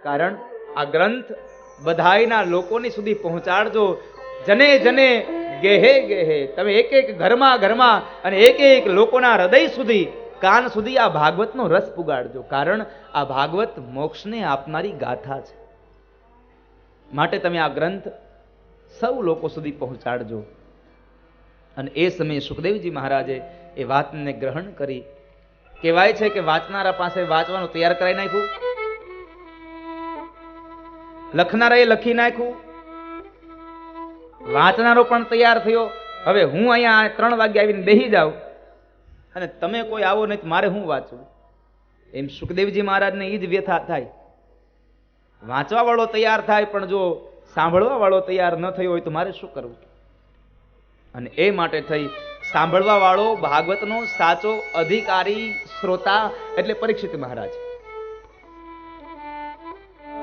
કારણ આ ગ્રંથ બધાયના લોકોની સુધી પહોંચાડજો. જને જને ગેહે ગેહે, તમે એક એક ઘરમાં ઘરમાં અને એક એક લોકોના હૃદય સુધી, કાન સુધી આ ભાગવતનો રસ પુગાડજો. કારણ આ ભાગવત મોક્ષને આપનારી ગાથા છે. માટે તમે આ ગ્રંથ સૌ લોકો સુધી પહોંચાડજો. અને એ સમયે સુખદેવજી મહારાજે એ વાતને ગ્રહણ કરી. કહેવાય છે કે વાંચનારા પાસે વાંચવાનું તૈયાર કરાવી નાખ્યું, લખનારાએ લખી નાખ્યું, વાંચનારો પણ તૈયાર થયો. હવે હું અહીંયા 3 વાગે આવીને બેસી જાઉં અને તમે કોઈ આવો નહીં, મારે હું વાંચવું? એમ સુખદેવજી મહારાજને એ જ વ્યથા થાય. વાંચવા વાળો તૈયાર થાય પણ જો સાંભળવા વાળો તૈયાર ન થયો હોય તો મારે શું કરવું? અને એ માટે થઈ સાંભળવા વાળો ભાગવતનો સાચો અધિકારી શ્રોતા એટલે પરીક્ષિત મહારાજ.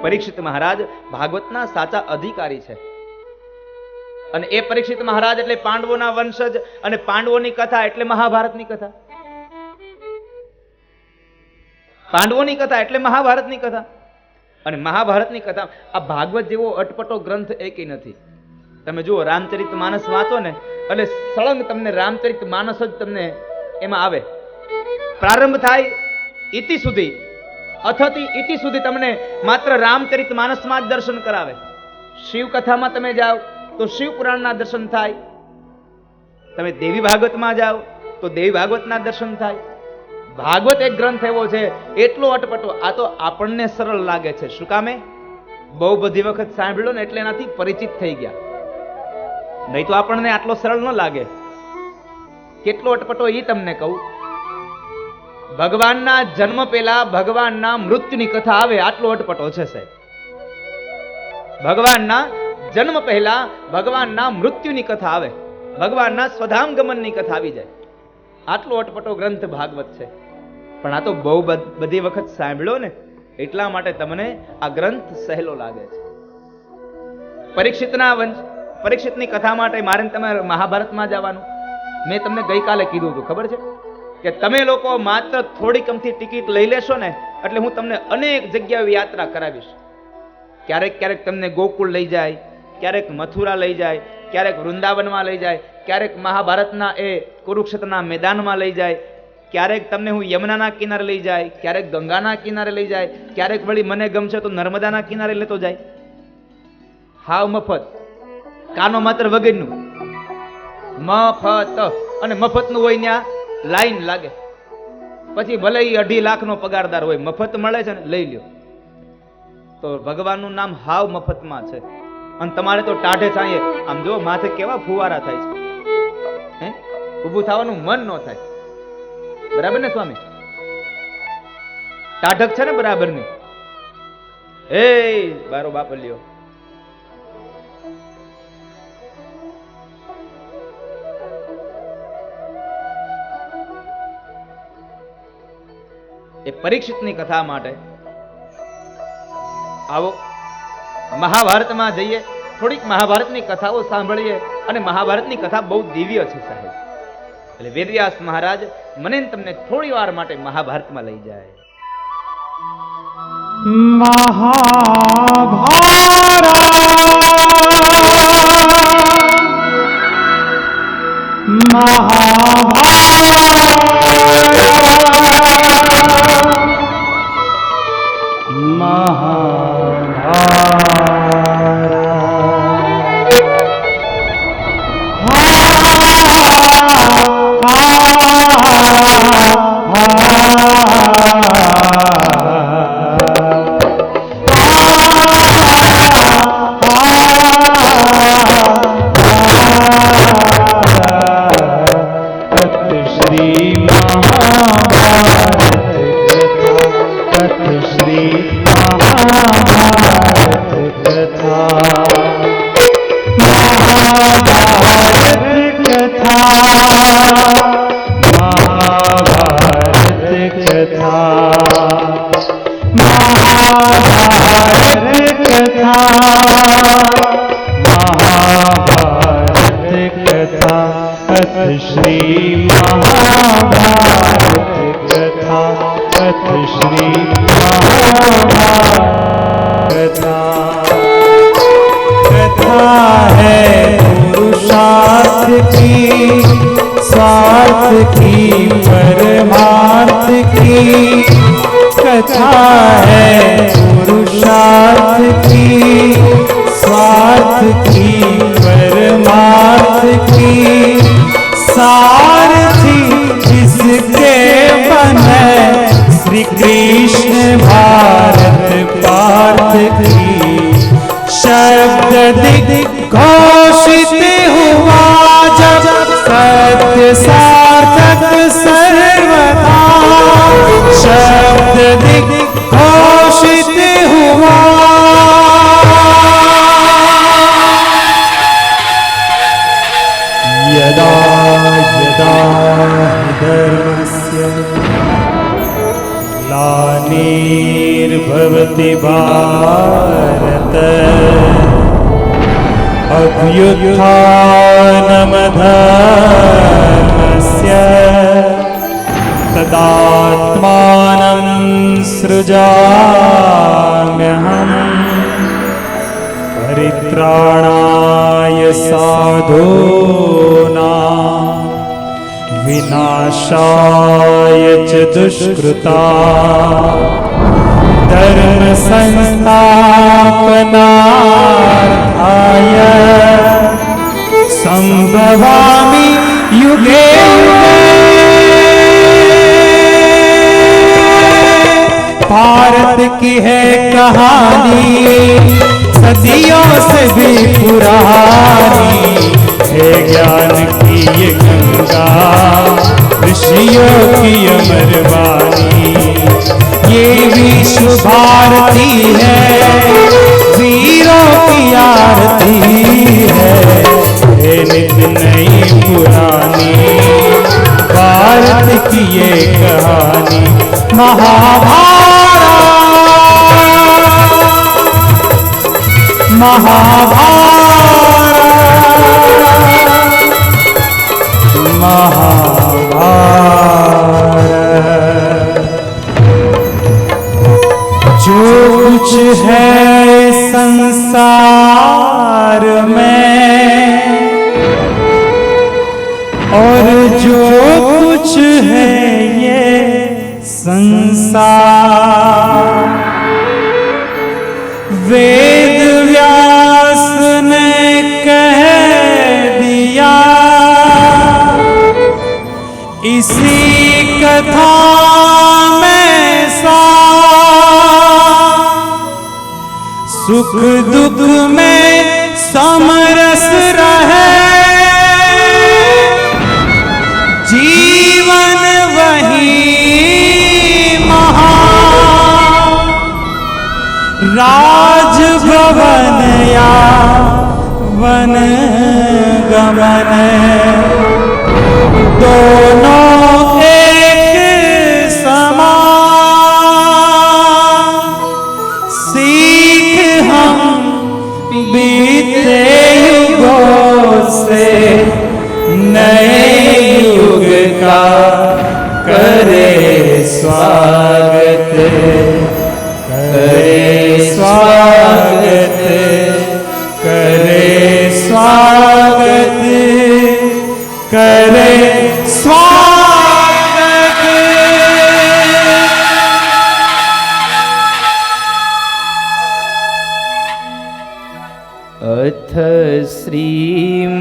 પરીક્ષિત મહારાજ ભાગવતના સાચા અધિકારી છે. અને એ પરીક્ષિત મહારાજ એટલે પાંડવોના વંશજ, અને પાંડવોની કથા એટલે મહાભારતની કથા. પાંડવોની કથા એટલે મહાભારતની કથા. અને મહાભારતની કથા, આ ભાગવત જેવો અટપટો ગ્રંથ એકેય નથી. તમે જુઓ રામચરિત માનસ વાંચો ને એટલે સળંગ તમને રામચરિત માનસ જ તમને એમાં આવે. પ્રારંભ થાય ઇતિ સુધી, અથથી ઇતિ સુધી તમને માત્ર રામચરિત માનસમાં જ દર્શન કરાવે. શિવ કથામાં તમે જાઓ તો શિવ પુરાણના દર્શન થાય. તમે દેવી ભાગવતમાં જાઓ તો દેવી ભાગવતના દર્શન થાય. ભાગવત એક ગ્રંથ એવો છે એટલો અટપટો. આ તો આપણને સરળ લાગે છે. શું કામે? બહુ બધી વખત સાંભળ્યો ને એટલે એનાથી પરિચિત થઈ ગયા. નહીં તો આપણને આટલો સરળ ન લાગે. કેટલો અટપટો એ તમને કહું. ભગવાનના જન્મ પહેલા ભગવાનના મૃત્યુની કથા આવે, આટલો અટપટો છે સાહેબ. ભગવાનના જન્મ પહેલા ભગવાનના મૃત્યુની કથા આવે, ભગવાનના સ્વધામ ગમનની કથા આવી જાય. આટલો અટપટો ગ્રંથ ભાગવત છે. પણ આ તો બહુ બધી વખત સાંભળ્યો ને એટલા માટે તમને આ ગ્રંથ સહેલો લાગે છે. પરીક્ષિતની કથા માટે મારે તમારે મહાભારતમાં જવાનું. મેં તમને ગઈકાલે કીધું હતું, ખબર છે કે તમે લોકો માત્ર થોડી કમથી ટિકિટ લઈ લેશો ને એટલે હું તમને અનેક જગ્યાએ યાત્રા કરાવીશ. ક્યારેક ક્યારેક તમને ગોકુળ લઈ જાય, ક્યારેક મથુરા લઈ જાય, ક્યારેક વૃંદાવનમાં લઈ જાય, ક્યારેક મહાભારતના એ કુરુક્ષેત્રના મેદાનમાં લઈ જાય, ક્યારેક તમને હું યમુનાના કિનારે લઈ જાય, ક્યારેક ગંગાના કિનારે લઈ જાય, ક્યારેક વળી મને ગમશે તો નર્મદાના કિનારે લેતો જાય. હાવ મફત. કાનો માત્ર વગરનું મફત. અને મફતનું હોય ત્યાં લાઈન લાગે. પછી ભલે 2.5 લાખનો પગારદાર હોય, મફત મળે છે ને લઈ લ્યો. તો ભગવાનનું નામ હાવ મફતમાં છે. અને તમારે તો ટાઢે છાંયે આમ જો માથે કેવા ફુવારા થાય છે, હે ઊભું થવાનું મન ન થાય. બરાબર ને સ્વામી? ટાઢક છે ને બરાબર ની? એ બારો બાપ લ્યો. એ પરીક્ષિતની કથા માટે આવો મહાભારતમાં જઈએ, થોડીક મહાભારતની કથાઓ સાંભળીએ. અને મહાભારતની કથા બહુ દિવ્ય છે સાહેબ. એટલે વેદવ્યાસ મહારાજ મને તમને થોડી વાર માટે મહાભારતમાં લઈ જાય. दिग्घोषित हुआ जब सत्य सार्थक सर्वथा, शब्द दिग्घोषित हुआ। यदा यदा धर्मस्य ग्लानिर्भवति भारत, अभ्युत्थानमधर्मस्य तदात्मानं सृजाम्यहम्, परित्राणाय साधूनां विनाशाय च दुष्कृता, धर्म संस्थापनार्थाय संभवामि युगे युगे। भारत की है कहानी सदियों से भी पुरानी, है ज्ञान की ये गंगा ऋषियों की अमर वाणी। ये विश्व भारती है, वीरों की आरती है, नित नई पुरानी भारत की ये कहानी। महाभारत जो कुछ है संसार में और जो कुछ है ये संसार, वेद व्यास ने कह दिया, इसी कथा में सुख दुख में समरस रहे, जीवन वही महान, राजभवन या वन गमन, दोनों एक समान। सीख हम बीते युगों से नए युग का करे स्वागत, करे स्वागत, करे स्वागत, करे स्वागत। अथ श्री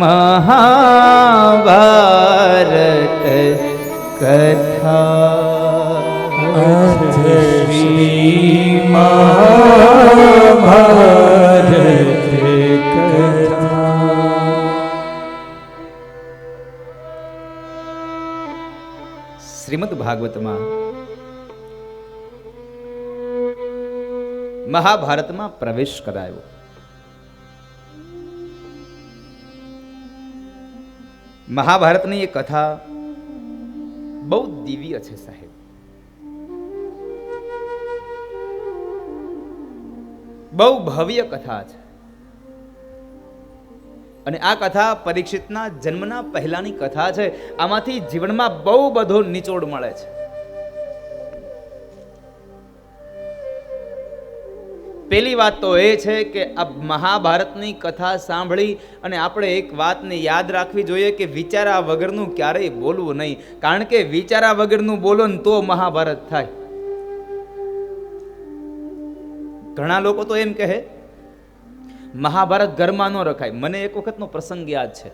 महाभारत कथा, अथ श्री महाभारत कथा। શ્રીમદ ભાગવતમાં મહાભારતમાં પ્રવેશ કરાયો. મહાભારતની એ કથા બહુ દિવ્ય છે સાહેબ. બહુ ભવ્ય કથા છે. અને આ કથા પરીક્ષિતના જન્મના પહેલાની કથા છે. આમાંથી જીવનમાં બહુ બધો નિચોડ મળે છે. પહેલી વાત તો એ છે કે આ મહાભારતની કથા સાંભળી અને આપણે એક વાતને યાદ રાખવી જોઈએ કે વિચારા વગરનું ક્યારેય બોલવું નહીં. કારણ કે વિચારા વગરનું બોલો ને તો મહાભારત થાય. ઘણા લોકો તો એમ કહે મહાભારત ઘરમાં ન રખાય. મને એક વખતનો પ્રસંગ યાદ છે.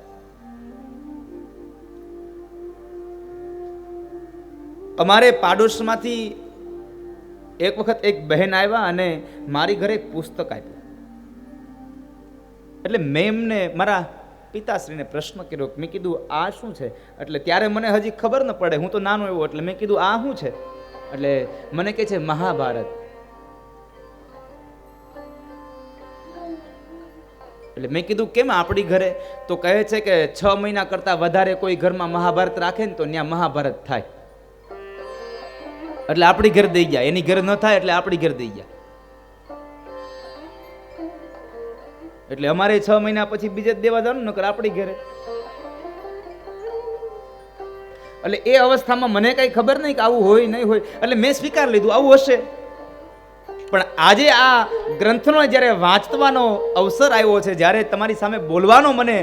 અમારે પાડોશમાંથી એક વખત એક બહેન આવ્યા અને મારી ઘરે એક પુસ્તક આપ્યું. એટલે મેં એમને મારા પિતાશ્રીને પ્રશ્ન કર્યો. મેં કીધું આ શું છે? એટલે ત્યારે મને હજી ખબર ન પડે, હું તો નાનો એવો. એટલે મેં કીધું આ શું છે? એટલે મને કહે છે મહાભારત. એટલે મેં કીધું કેમ આપણી ઘરે? તો કહે છે કે 6 મહિના કરતા વધારે કોઈ ઘરમાં મહાભારત રાખે ને તો ત્યાં મહાભારત થાય. એટલે આપણી ઘર દઈ ગયા, એની ઘર ન થાય એટલે આપણી ઘર દઈ ગયા. એટલે અમારે 6 મહિના પછી બીજે દેવા જવાનું, નકર આપણી ઘરે. એટલે એ અવસ્થામાં મને કઈ ખબર નહીં કે આવું હોય નહીં હોય. એટલે મેં સ્વીકાર લીધું આવું હશે. પણ આજે આ ગ્રંથનો જ્યારે વાંચવાનો અવસર આવ્યો છે, જ્યારે તમારી સામે બોલવાનો મને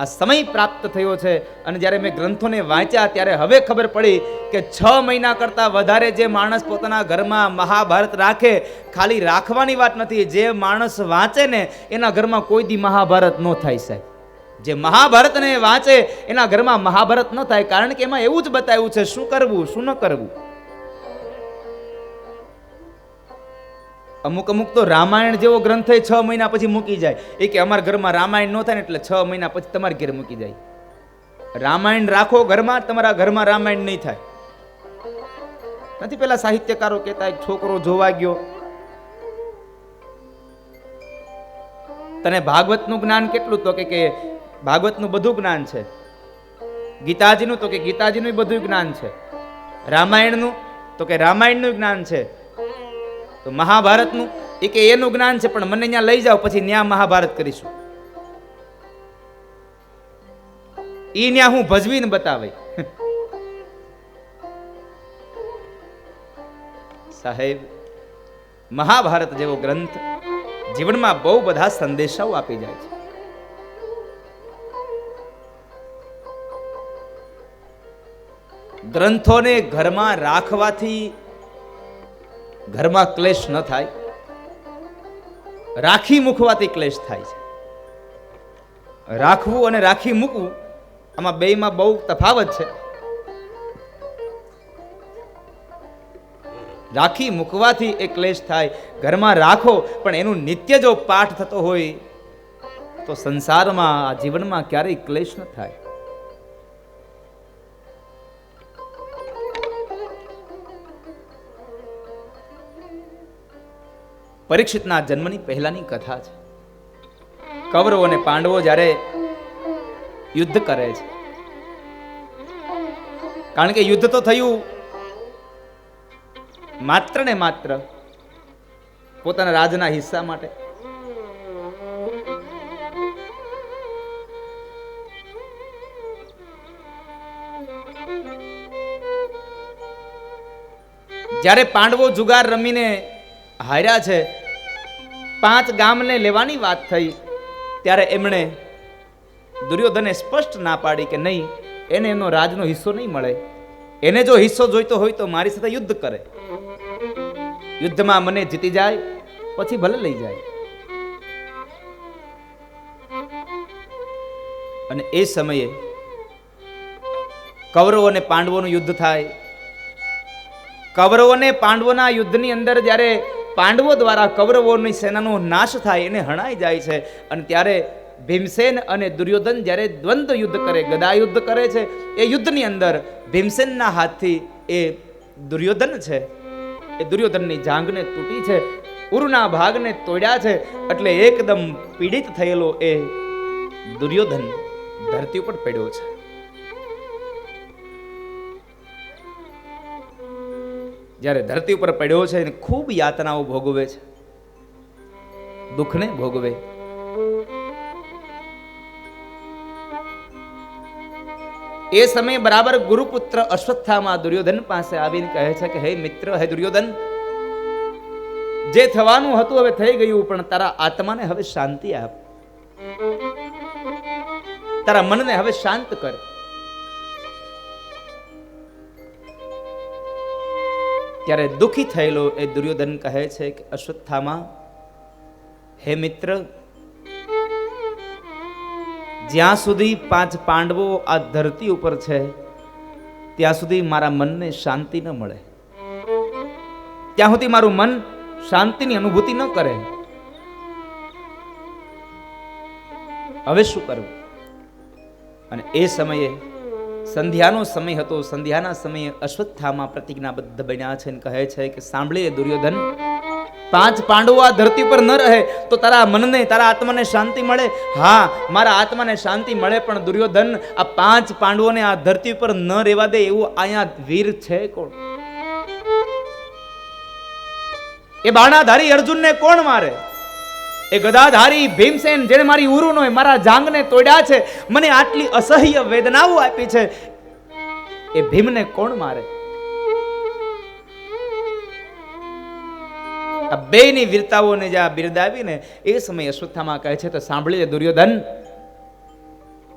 આ સમય પ્રાપ્ત થયો છે, અને જ્યારે મેં ગ્રંથોને વાંચ્યા ત્યારે હવે ખબર પડી કે 6 મહિના કરતાં વધારે જે માણસ પોતાના ઘરમાં મહાભારત રાખે, ખાલી રાખવાની વાત નથી, જે માણસ વાંચે ને એના ઘરમાં કોઈ દી મહાભારત ન થાય સાહેબ. જે મહાભારતને વાંચે એના ઘરમાં મહાભારત ન થાય, કારણ કે એમાં એવું જ બતાવ્યું છે શું કરવું શું ન કરવું. અમુક તો રામાયણ જેવો ગ્રંથ 6 મહિના પછી મૂકી જાય. એ કે અમારા ઘરમાં રામાયણ ન થાય ને એટલે 6 મહિના પછી તમારા ઘરે મૂકી જાય. રામાયણ રાખો ઘરમાં, તમારા ઘરમાં રામાયણ નહીં થાય. નથી પેલા સાહિત્યકારો કહેતા એક છોકરો જોવા ગયો, તને ભાગવતનું જ્ઞાન કેટલું? તો કે ભાગવતનું બધું જ્ઞાન છે. ગીતાજીનું? તો કે ગીતાજીનું બધું જ્ઞાન છે. રામાયણનું? તો કે રામાયણનું જ્ઞાન છે. તો મહાભારતનું? એ કે એનું જ્ઞાન છે, પણ મને ત્યાં લઈ જાઓ પછી ન્યા મહાભારત કરીશું. ઈ ન્યા હું ભજવીને બતાવે. સાહેબ, મહાભારત જેવો ગ્રંથ જીવનમાં બહુ બધા સંદેશાઓ આપી જાય છે. ગ્રંથોને ઘરમાં રાખવાથી ઘરમાં ક્લેશ ન થાય, રાખી મૂકવાથી ક્લેશ થાય છે. રાખવું અને રાખી મૂકવું આમાં બેયમાં બહુ તફાવત છે. રાખી મૂકવાથી એ ક્લેશ થાય, ઘરમાં રાખો પણ એનું નિત્ય જો પાઠ થતો હોય તો સંસારમાં આ જીવનમાં ક્યારેય ક્લેશ ન થાય. પરીક્ષિતના જન્મની પહેલાની કથા છે. કૌરવો અને પાંડવો જ્યારે યુદ્ધ કરે છે, કારણ કે યુદ્ધ તો થયું માત્ર ને માત્ર પોતાના રાજના હિસ્સા માટે. જ્યારે પાંડવો જુગાર રમીને હાર્યા છે, 5 ગામને લેવાની વાત થઈ, ત્યારે એમણે દુર્યોધને સ્પષ્ટ ના પાડી કે નહીં, એને એનો રાજનો હિસ્સો નહીં મળે. એને જો હિસ્સો જોઈતો હોય તો મારી સાથે યુદ્ધ કરે, યુદ્ધમાં મને જીતી જાય પછી ભલે લઈ જાય. અને એ સમયે કૌરવો અને પાંડવોનું યુદ્ધ થાય. કૌરવો અને પાંડવોના યુદ્ધની અંદર જ્યારે પાંડવો દ્વારા કૌરવોની સેનાનો નાશ થાય, એને હણાઈ જાય છે. અને ત્યારે ભીમસેન અને દુર્યોધન જ્યારે દ્વંદ્વ યુદ્ધ કરે, ગદા યુદ્ધ કરે છે, એ યુદ્ધની અંદર ભીમસેનના હાથથી એ દુર્યોધન છે, એ દુર્યોધનની જાંઘને તૂટી છે, ઉરના ભાગને તોડ્યા છે. એટલે એકદમ પીડિત થયેલો એ દુર્યોધન ધરતી ઉપર પડ્યો છે. જ્યારે ધરતી ઉપર પડ્યો છે અને ખૂબ યાતનાઓ ભોગવે છે, દુઃખને ભોગવે. એ સમયે બરાબર ગુરુપુત્ર અશ્વત્થામા દુર્યોધન પાસે આવીને કહે છે કે હે મિત્ર, હે દુર્યોધન, જે થવાનું હતું હવે થઈ ગયું, પણ તારા આત્માને હવે શાંતિ આપ, તારા મનને હવે શાંત કર. ત્યારે દુઃખી થયેલો એ દુર્યોધન કહે છે કે અશ્વત્થામા, હે મિત્ર, જ્યાં સુધી 5 પાંડવો આ ધરતી ઉપર છે ત્યાં સુધી મારા મનને શાંતિ ન મળે, ત્યાં સુધી મારું મન શાંતિની અનુભૂતિ ન કરે. હવે શું કરવું? અને એ સમયે સંધ્યાનો સમય હતો. સંધ્યાના સમયે અશ્વત્થામા પ્રતિજ્ઞાબદ્ધ બન્યા છે અને કહે છે કે સાંભળીએ દુર્યોધન, 5 પાંડવો આ ધરતી પર ન રહે તો તારા મનને, તારા આત્માને શાંતિ મળે. હા, મારા આત્માને શાંતિ મળે, પણ દુર્યોધન આ 5 પાંડવોને આ ધરતી પર ન રહેવા દે એવું અહીંયા વીર છે કોણ? એ બાણાધારી અર્જુનને કોણ મારે? એ ગદાધારી ભીમસેન, જેને મારી ઉરુનો મારા જાંગને તોડ્યા છે, મને આટલી અસહ્ય વેદનાઓ આપી છે, એ ભીમને કોણ મારે? આ બેની વીરતાઓને જ્યાં બિરદાવીને એ સમયે અશ્વત્થામા કહે છે તો સાંભળી લે દુર્યોધન,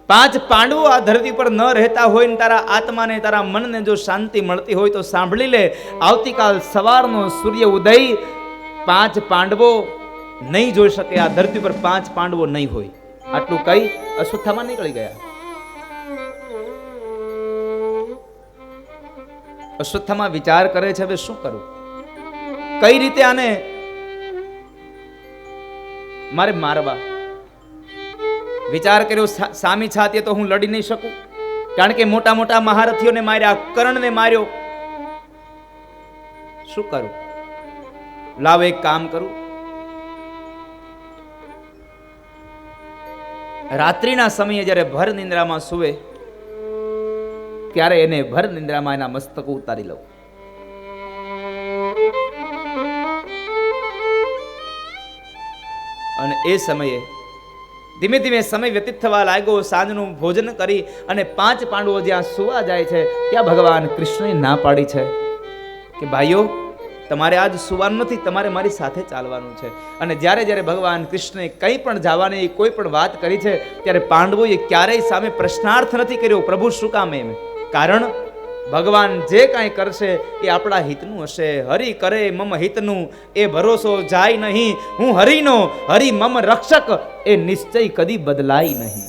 5 પાંડવો આ ધરતી પર ન રહેતા હોય ને તારા આત્માને, તારા મનને જો શાંતિ મળતી હોય તો સાંભળી લે, આવતીકાલ સવારનો સૂર્ય ઉદય 5 પાંડવો નહીં જોઈ શકે. આ ધરતી પર 5 પાંડવો નહીં હોય. આટલું કઈ અશ્વત્થામા નીકળી ગયા. અશ્વત્થામા વિચાર કરે છે, હવે શું કરું? કઈ રીતે આને મારે મારવા? વિચાર કર્યો, સામી છાતીએ તો હું લડી નહીં શકું, કારણ કે મોટા મોટા મહારથીઓને માર્યા, કર્ણને માર્યો. શું કરું? લાવ એક કામ કરું. રાત્રિના સમયે જ્યારે ભર નિંદ્રામાં સુવે ત્યારે એને ભર નિંદ્રામાં એના મસ્તકો ઉતારી લઉં. અને એ સમયે ધીમે ધીમે સમય વ્યતીત થવા લાગ્યો. સાંજનું ભોજન કરી અને 5 પાંડવો જ્યાં સુવા જાય છે ત્યાં ભગવાન કૃષ્ણએ ના પાડી છે કે ભાઈઓ, તમારે આજ સુવાનું નથી, તમારે મારી સાથે ચાલવાનું છે. અને જ્યારે જ્યારે ભગવાન કૃષ્ણએ કંઈ પણ જવાની કોઈ પણ વાત કરી છે ત્યારે પાંડવોએ ક્યારેય સામે પ્રશ્નાર્થ નથી કર્યો, પ્રભુ શું કામ એમ? કારણ ભગવાન જે કાંઈ કરશે એ આપણા હિતનું હશે. હરિ કરે મમ હિતનું, એ ભરોસો જાય નહીં. હું હરિનો, હરિ મમ રક્ષક, એ નિશ્ચય કદી બદલાય નહીં.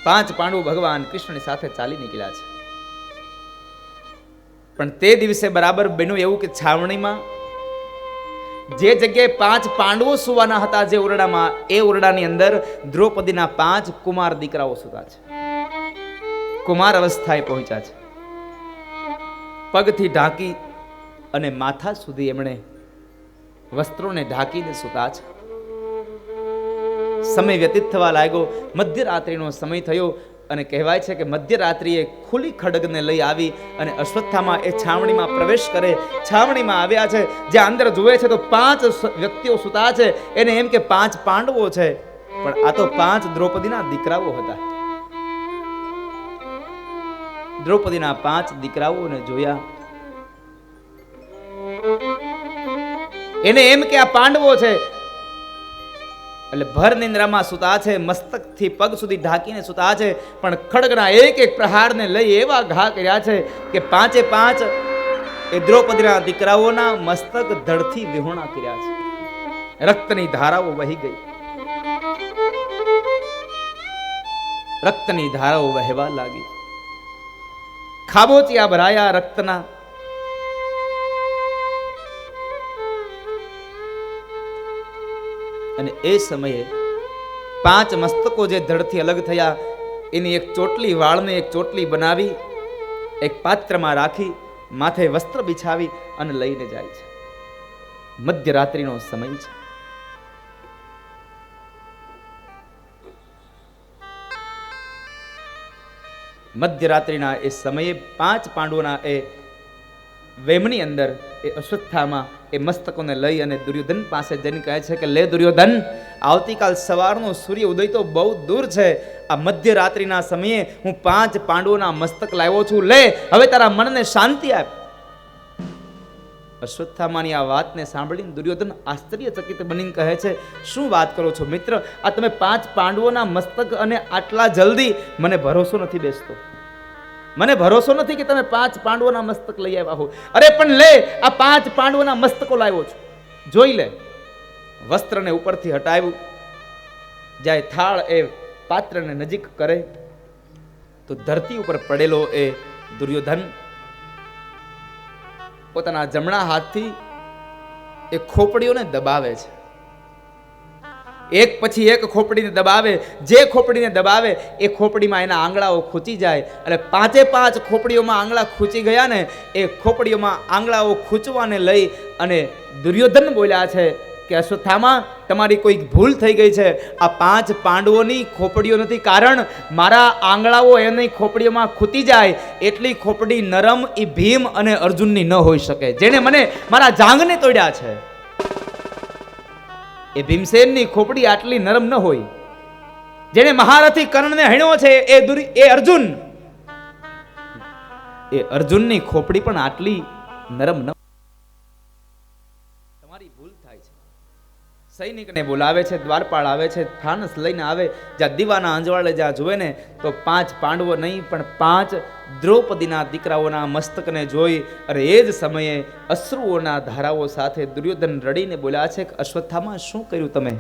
પાંચ પાંડવો ભગવાન કૃષ્ણની સાથે ચાલી નીકળ્યા છે. પણ તે દિવસે બરાબર બન્યું એવું કે છાવણીમાં જે જગ્યાએ 5 પાંડવો સુવાના હતા, જે ઓરડામાં, એ ઓરડાની અંદર દ્રૌપદીના 5 કુમાર દીકરાઓ સુતા છે. કુમાર અવસ્થાએ પહોંચ્યા છે. પગથી ઢાંકી અને માથા સુધી એમણે વસ્ત્રોને ઢાંકીને સુતા છે. સમય વ્યતીત થવા લાગ્યો. મધ્યરાત્રિનો સમય થયો અને કહેવાય છે કે મધ્યરાત્રિએ ખુલ્લી ખડગને લઈ આવી અને અશ્વત્થામા એ છાવણીમાં પ્રવેશ કરે. છાવણીમાં આવ્યા છે, જ્યાં અંદર જુએ છે તો 5 વ્યક્તિઓ સુતા છે. એને એમ કે 5 પાંડવો છે, પણ આ તો 5 દ્રૌપદીના દીકરાઓ હતા. દ્રૌપદીના 5 દીકરાઓને જોયા. એને એમ કે આ પાંડવો છે, એટલે ભર નિંદ્રામાં સુતા છે, મસ્તકથી પગ સુધી ઢાંકીને સુતા છે. પણ ખડગના એક એક પ્રહારને લઈ એવા ઘા કર્યા છે કે 5 એ દ્રૌપદીના દીકરાઓના મસ્તક ધડથી વિહોણા કર્યા છે. રક્તની ધારાઓ વહી ગઈ. રક્તની ધારાઓ વહેવા લાગી. ખાબોચિયા ભરાયા રક્તના. અને એ સમયે 5 મસ્તકો જે ધડથી અલગ થયા, એની એક ચોટલી, વાળને એક ચોટલી બનાવી એક પાત્રમાં રાખી માથે વસ્ત્ર બિછાવી અને લઈને જાય છે. મધ્યરાત્રિનો સમય છે. મધ્યરાત્રિના એ સમયે 5 પાંડવોના એ વેમની અંદર એ અશ્વત્થામા એ મસ્તકોને લઈ અને દુર્યોધન પાસે જઈને કહે છે કે લે દુર્યોધન, આવતીકાલ સવારનો સૂર્ય ઉદય તો બહુ દૂર છે. આ મધ્યરાત્રિના સમયે હું 5 પાંડવોના મસ્તક લાવ્યો છું. લે, હવે તારા મનને શાંતિ આપ. અશ્વત્થામાની આ વાતને સાંભળીને દુર્યોધન આશ્ચર્યચકિત બનીને કહે છે, શું વાત કરો છો મિત્ર? આ તમે 5 પાંડવોના મસ્તક અને આટલા જલ્દી? મને ભરોસો નથી બેસતો. મને ભરોસો નથી કે તમે 5 પાંડવોના મસ્તક લઈ આવ્યા હો. અરે પણ લે, આ 5 પાંડવોના મસ્તકો લાવ્યો છું, જોઈ લે. વસ્ત્રને ઉપરથી હટાવ્યું. જાય થાળ એ પાત્રને નજીક કરે તો ધરતી ઉપર પડેલો એ દુર્યોધન પોતાના જમણા હાથથી એ ખોપડીઓને દબાવે છે. એક પછી એક ખોપડીને દબાવે. જે ખોપડીને દબાવે એ ખોપડીમાં એના આંગળાઓ ખૂંચી જાય. અને 5 ખોપડીઓમાં આંગળા ખૂંચી ગયા ને, એ ખોપડીઓમાં આંગળાઓ ખૂંચવાને લઈ અને દુર્યોધન બોલ્યા છે કે અશ્વત્થામા, તમારી કોઈ ભૂલ થઈ ગઈ છે. આ 5 પાંડવોની ખોપડીઓ નથી, કારણ મારા આંગળાઓ એની ખોપડીઓમાં ખૂતી જાય એટલી ખોપડી નરમ એ ભીમ અને અર્જુનની ન હોઈ શકે, જેને મને મારા જાંગને તોડ્યા છે. એ ભીમસેનની ખોપડી આટલી નરમ ન હોય. જેને મહારથી કર્ણને હણ્યો છે એ અર્જુન, એ અર્જુનની ખોપડી પણ આટલી નરમ ન. તમારી ભૂલ થાય છે. સૈનિકને બોલાવે છે, દ્વારપાળ આવે છે, થાનસ લઈને આવે, જ્યાં દીવાના અંજવાળે જ્યાં જુએ ને તો 5 પાંડવો નહીં પણ 5 દ્રૌપદીના દીકરાઓના મસ્તકને જોઈ અને એ જ સમયે અશ્રુઓના ધારાઓ સાથે દુર્યોધન રડીને બોલ્યા છે કે અશ્વત્થામા, શું કર્યું તમે?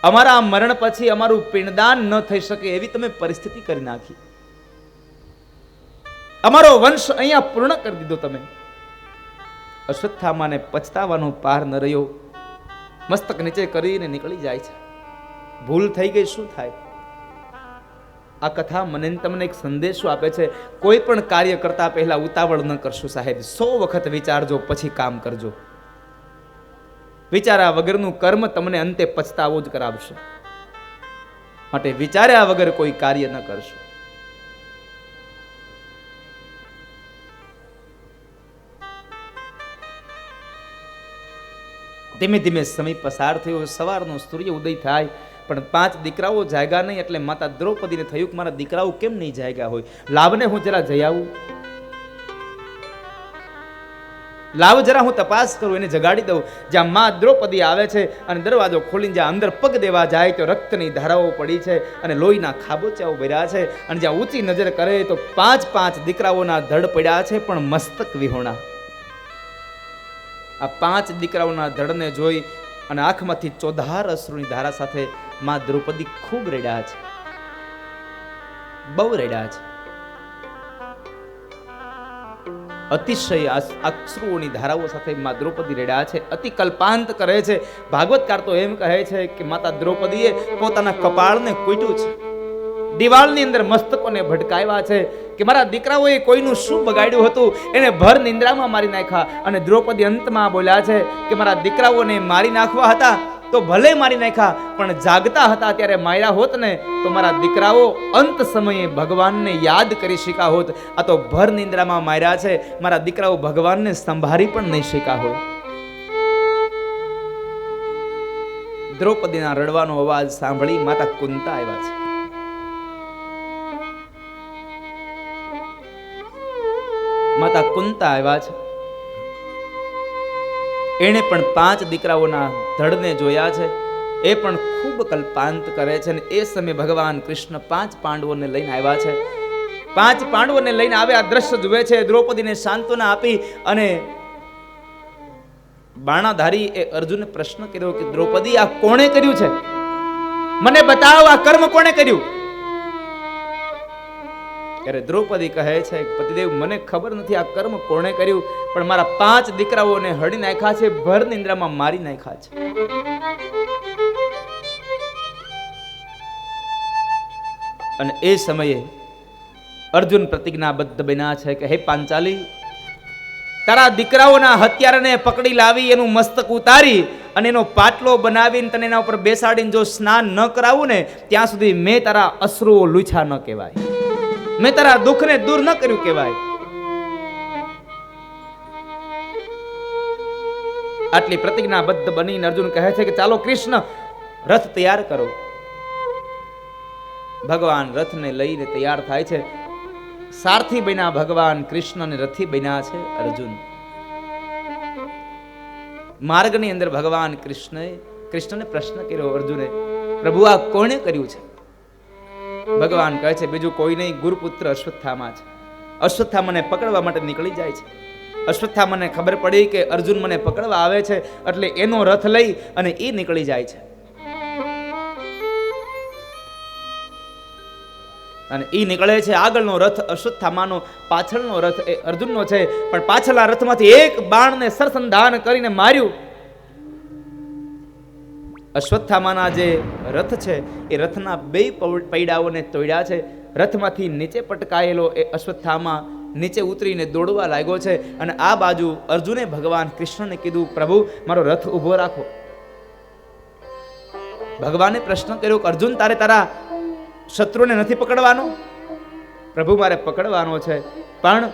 અમારા મરણ પછી અમારું પિંડદાન ન થઈ શકે એવી તમે પરિસ્થિતિ કરી નાખી. અમારો વંશ અહીંયા પૂર્ણ કરી દીધો તમે. અશ્વત્થામાને પછતાવાનો પાર ન રહ્યો. મસ્તક નીચે કરીને નીકળી જાય છે. ભૂલ થઈ ગઈ, શું થાય? આ કથા મને તમને એક સંદેશો આપે છે. કોઈ પણ કાર્ય કરતા પહેલા ઉતાવળ ન કરશો સાહેબ. 100 વખત વિચારજો, પછી કામ કરજો. વિચાર્યા વગરનું કર્મ તમને અંતે પછતાવો જ કરાવશે. માટે વિચાર્યા વગર કોઈ કાર્ય ન કરશો. ધીમે ધીમે સમય પસાર થયો. સવારનો સૂર્ય ઉદય થાય પણ 5 દીકરાઓ જાગ્યા નહીં. એટલે માતા દ્રૌપદીને થયું કે મારા દીકરાઓ કેમ નહીં જાગ્યા હોય? લાવને હું જરા જઈ આવું. લાવ જરા હું તપાસ કરું, એને જગાડી દઉં. જ્યાં મા દ્રૌપદી આવે છે અને દરવાજો ખોલીને જ્યાં અંદર પગ દેવા જાય તો રક્તની ધારાઓ પડી છે અને લોહીના ખાબોચાઓ ભર્યા છે. અને જ્યાં ઊંચી નજર કરે તો 5 દીકરાઓના ધડ પડ્યા છે પણ મસ્તક વિહોણા. આ 5 દીકરાઓના ધડને જોઈ અને આંખમાંથી 14 અશ્રુની ધારા સાથે મા દ્રૌપદી ખૂબ રડ્યા છે, બહુ રડ્યા છે. અતિશય અશ્રુઓની ધારાઓ સાથે મા દ્રૌપદી રડ્યા છે. અતિ કલ્પાંત કરે છે. ભાગવતકાર તો એમ કહે છે કે માતા દ્રૌપદીએ પોતાના કપાળને કૂટ્યું છે, દિવાલની અંદર મસ્તકોને ભટકાવ્યા છે કે મારા દીકરાઓએ કોઈનું શું બગાડ્યું હતું, એને ભર નિંદ્રામાં મારી નાખ્યા. અને દ્રૌપદી અંતમાં બોલ્યા છે કે મારા દીકરાઓને મારી નાખવા હતા તો ભલે મારી નાખ્યા, પણ જાગતા હતા ત્યારે માર્યા હોત ને તો મારા દીકરાઓ અંત સમયે ભગવાનને યાદ કરી શક્યા હોત. આ તો ભર નિંદ્રામાં માર્યા છે. મારા દીકરાઓ ભગવાનને સંભાળી પણ નહીં શક્યા હોય. દ્રૌપદીના રડવાનો અવાજ સાંભળી માતા કુંતા આવ્યા છે. માતા કુંતા આવ્યા છે. એણે પણ 5 દીકરાઓના ધડને જોયા છે. એ પણ ખૂબ કલ્પાંત કરે છે. અને એ સમયે ભગવાન કૃષ્ણ 5 પાંડવોને લઈને આવ્યા છે. 5 પાંડવોને લઈને આવ્યા દ્રશ્ય જુએ છે. દ્રૌપદીને સાંત્વના આપી અને બાણાધારી એ અર્જુને પ્રશ્ન કર્યો કે દ્રૌપદી, આ કોણે કર્યું છે? મને બતાવ, આ કર્મ કોણે કર્યું? ત્યારે દ્રૌપદી કહે છે પતિદેવ, મને ખબર નથી આ કર્મ કોણે કર્યું, પણ મારા 5 દીકરાઓને હળી નાખ્યા છે, ભર નિંદ્રામાં મારી નાખ્યા છે. અને એ સમયે અર્જુન પ્રતિજ્ઞાબદ્ધ બન્યા છે કે હે પાંચાલી, તારા દીકરાઓના હત્યારાને પકડી લાવી એનું મસ્તક ઉતારી અને એનો પાટલો બનાવીને તને એના ઉપર બેસાડીને જો સ્નાન ન કરાવું ને ત્યાં સુધી મેં તારા અશ્રુઓ લૂછા ન કહેવાય, મેં તારા દુઃખને દૂર ન કર્યું કહેવાય. આટલી પ્રતિજ્ઞાબદ્ધ બનીને અર્જુન કહે છે કે ચાલો કૃષ્ણ રથ તૈયાર કરો. ભગવાન રથને લઈને તૈયાર થાય છે. સારથી બન્યા ભગવાન કૃષ્ણ અને રથી બન્યા છે અર્જુન. માર્ગની અંદર ભગવાન કૃષ્ણને પ્રશ્ન કર્યો અર્જુને, પ્રભુ આ કોણે કર્યું છે? ભગવાન કહે છે બીજું કોઈ નહીં, ગુરુપુત્ર અશ્વત્થામા છે. અશ્વત્થામાને પકડવા માટે નીકળી જાય છે. અશ્વત્થામાને ખબર પડી કે અર્જુન મને પકડવા આવે છે એટલે એનો રથ લઈ અને એ નીકળી જાય છે. અને એ નીકળે છે. આગળનો રથ અશ્વત્થામાનો, પાછળનો રથ એ અર્જુનનો છે. પણ પાછળના રથમાંથી એક બાણને સરસંધાન કરીને માર્યું. અશ્વત્થામાના જે રથ છે એ રથના બે પૈડાઓને તોડ્યા છે. રથમાંથી નીચે પટકાયેલો એ અશ્વત્થામા નીચે ઉતરીને દોડવા લાગ્યો છે. અને આ બાજુ અર્જુને ભગવાન કૃષ્ણને કીધું, પ્રભુ મારો રથ ઊભો રાખો. ભગવાને પ્રશ્ન કર્યો કે અર્જુન, તારે તારા શત્રુને નથી પકડવાનો? પ્રભુ મારે પકડવાનો છે, પણ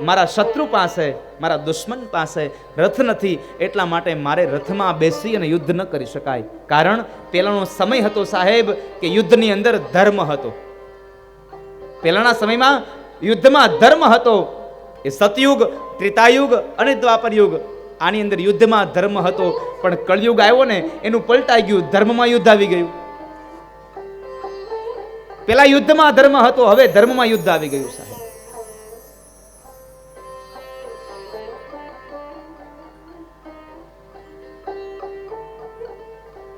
મારા શત્રુ પાસે, મારા દુશ્મન પાસે રથ નથી, એટલા માટે મારે રથમાં બેસી અને યુદ્ધ ન કરી શકાય. કારણ પેલાનો સમય હતો સાહેબ કે યુદ્ધની અંદર ધર્મ હતો. પહેલાના સમયમાં યુદ્ધમાં ધર્મ હતો. એ સતયુગ, ત્રેતાયુગ અને દ્વાપર યુગ, આની અંદર યુદ્ધમાં ધર્મ હતો. પણ કળયુગ આવ્યો ને, એનું પલટાઈ ગયું, ધર્મમાં યુદ્ધ આવી ગયું. પેલા યુદ્ધમાં ધર્મ હતો, હવે ધર્મમાં યુદ્ધ આવી ગયું સાહેબ.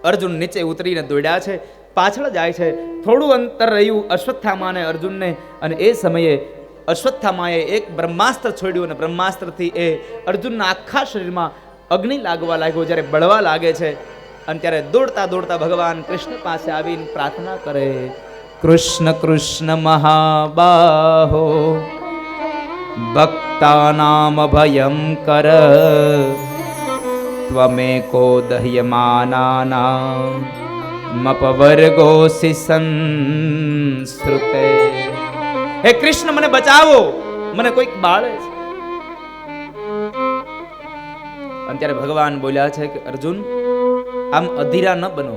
અર્જુન નીચે ઉતરીને દોડ્યા છે, પાછળ જાય છે. થોડું અંતર રહ્યું અશ્વત્થામા અને અર્જુનને, અને એ સમયે અશ્વત્થામાએ એક બ્રહ્માસ્ત્ર છોડ્યું અને બ્રહ્માસ્ત્રથી એ અર્જુનના આખા શરીરમાં અગ્નિ લાગવા લાગ્યો. જ્યારે બળવા લાગે છે અને ત્યારે દોડતા દોડતા ભગવાન કૃષ્ણ પાસે આવીને પ્રાર્થના કરે, કૃષ્ણ કૃષ્ણ મહાબાહો ભક્તાનામ ભયં કર ત્વમેકો દહ્યમાનાનામ મપવર્ગોસિ સંસ્રુતે. હે કૃષ્ણ, મને બચાવો, મને કોઈક બાળે છે. અને ત્યારે ભગવાન બોલ્યા છે કે અર્જુન, આમ અધીરા ન બનો.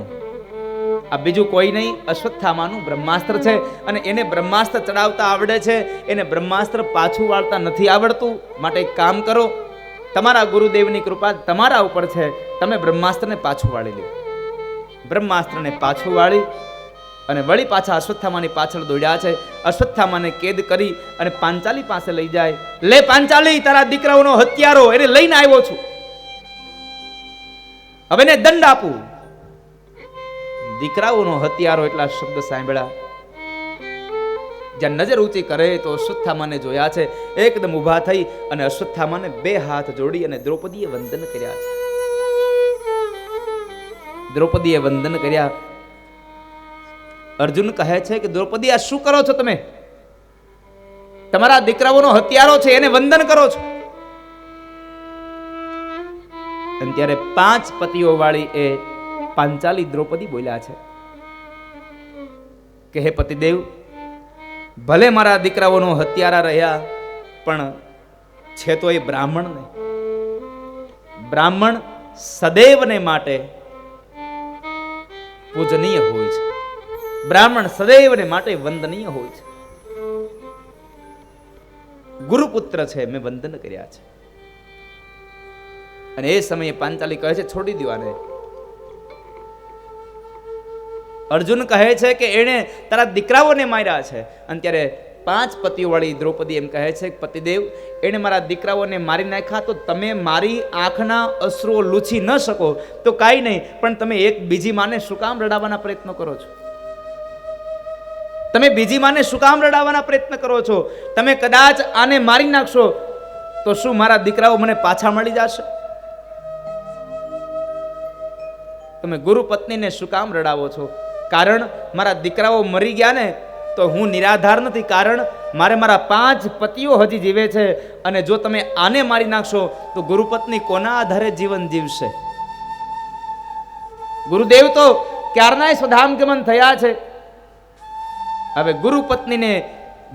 આ બીજું કોઈ નહીં, અશ્વત્થામાનું બ્રહ્માસ્ત્ર છે, અને એને બ્રહ્માસ્ત્ર ચડાવતા આવડે છે, એને બ્રહ્માસ્ત્ર પાછું વાળતા નથી આવડતું. માટે એક કામ કરો, તમારા ગુરુદેવની કૃપા તમારા ઉપર છે, તમે બ્રહ્માસ્ત્રને પાછું વાળી લો. બ્રહ્માસ્ત્રને પાછું વાળી અને વળી પાછા અશ્વત્થામાની પાછળ દોડ્યા છે. અશ્વત્થામાને કેદ કરી અને પાંચાલી પાસે લઈ જાય. લે પાંચાલી, તારા દીકરાઓનો હત્યારો, એને લઈને આવ્યો છું, હવે એને દંડ આપું. દીકરાઓનો હત્યારો એટલા શબ્દ સાંભળ્યા. જ્યાં નજર ઊંચી કરે તો અશ્વત્થામાને જોયા છે. એકદમ ઊભા થઈ અને અશ્વત્થામાને બે હાથ જોડી અને દ્રૌપદીએ વંદન કર્યા છે. દ્રૌપદીએ વંદન કર્યા. અર્જુન કહે છે કે દ્રૌપદી, આ શું કરો છો તમે? તમારા દીકરાઓનો હત્યારો છે, એને વંદન કરો છો. અને ત્યારે 5 પતિઓ વાળી એ પાંચાલી દ્રૌપદી બોલ્યા છે કે હે પતિદેવ, ભલે મારા દીકરાઓનો હત્યારા રહ્યા, પણ છે તો એ બ્રાહ્મણ ને. બ્રાહ્મણ સદૈવને માટે પૂજનીય હોય છે. બ્રાહ્મણ સદૈવને માટે વંદનીય હોય છે. ગુરુપુત્ર છે, મેં વંદન કર્યા છે. અને એ સમયે પાંચાલી કહે છે, છોડી દો આને. અર્જુન કહે છે કે એણે તારા દીકરાઓને માર્યા છે. અને ત્યારે 5 પતિઓ વાળી દ્રૌપદી એમ કહે છે કે પતિદેવ, એણે મારા દીકરાઓને મારી નાખ્યા, તો તમે મારી આંખના અશ્રુઓ લૂછી ન શકો તો કાંઈ નહીં, પણ તમે એક બીજી માને શું કામ રડાવવાના પ્રયત્નો કરો છો? તમે બીજી માને શું કામ રડાવવાના પ્રયત્ન કરો છો? તમે કદાચ આને મારી નાખશો તો શું મારા દીકરાઓ મને પાછા મળી જશે? તમે ગુરુ પત્નીને શું કામ રડાવો છો? કારણ મારા દીકરાઓ મરી ગયા ને તો હું નિરાધાર નથી. કારણ મારે મારા 5 પતિઓ હજી જીવે છે, અને જો તમે આને મારી નાખશો તો ગુરુપત્ની કોના આધારે જીવન જીવશે? ગુરુદેવ તો ક્યારનાય સ્વધામગમન થયા છે. હવે ગુરુ પત્નીને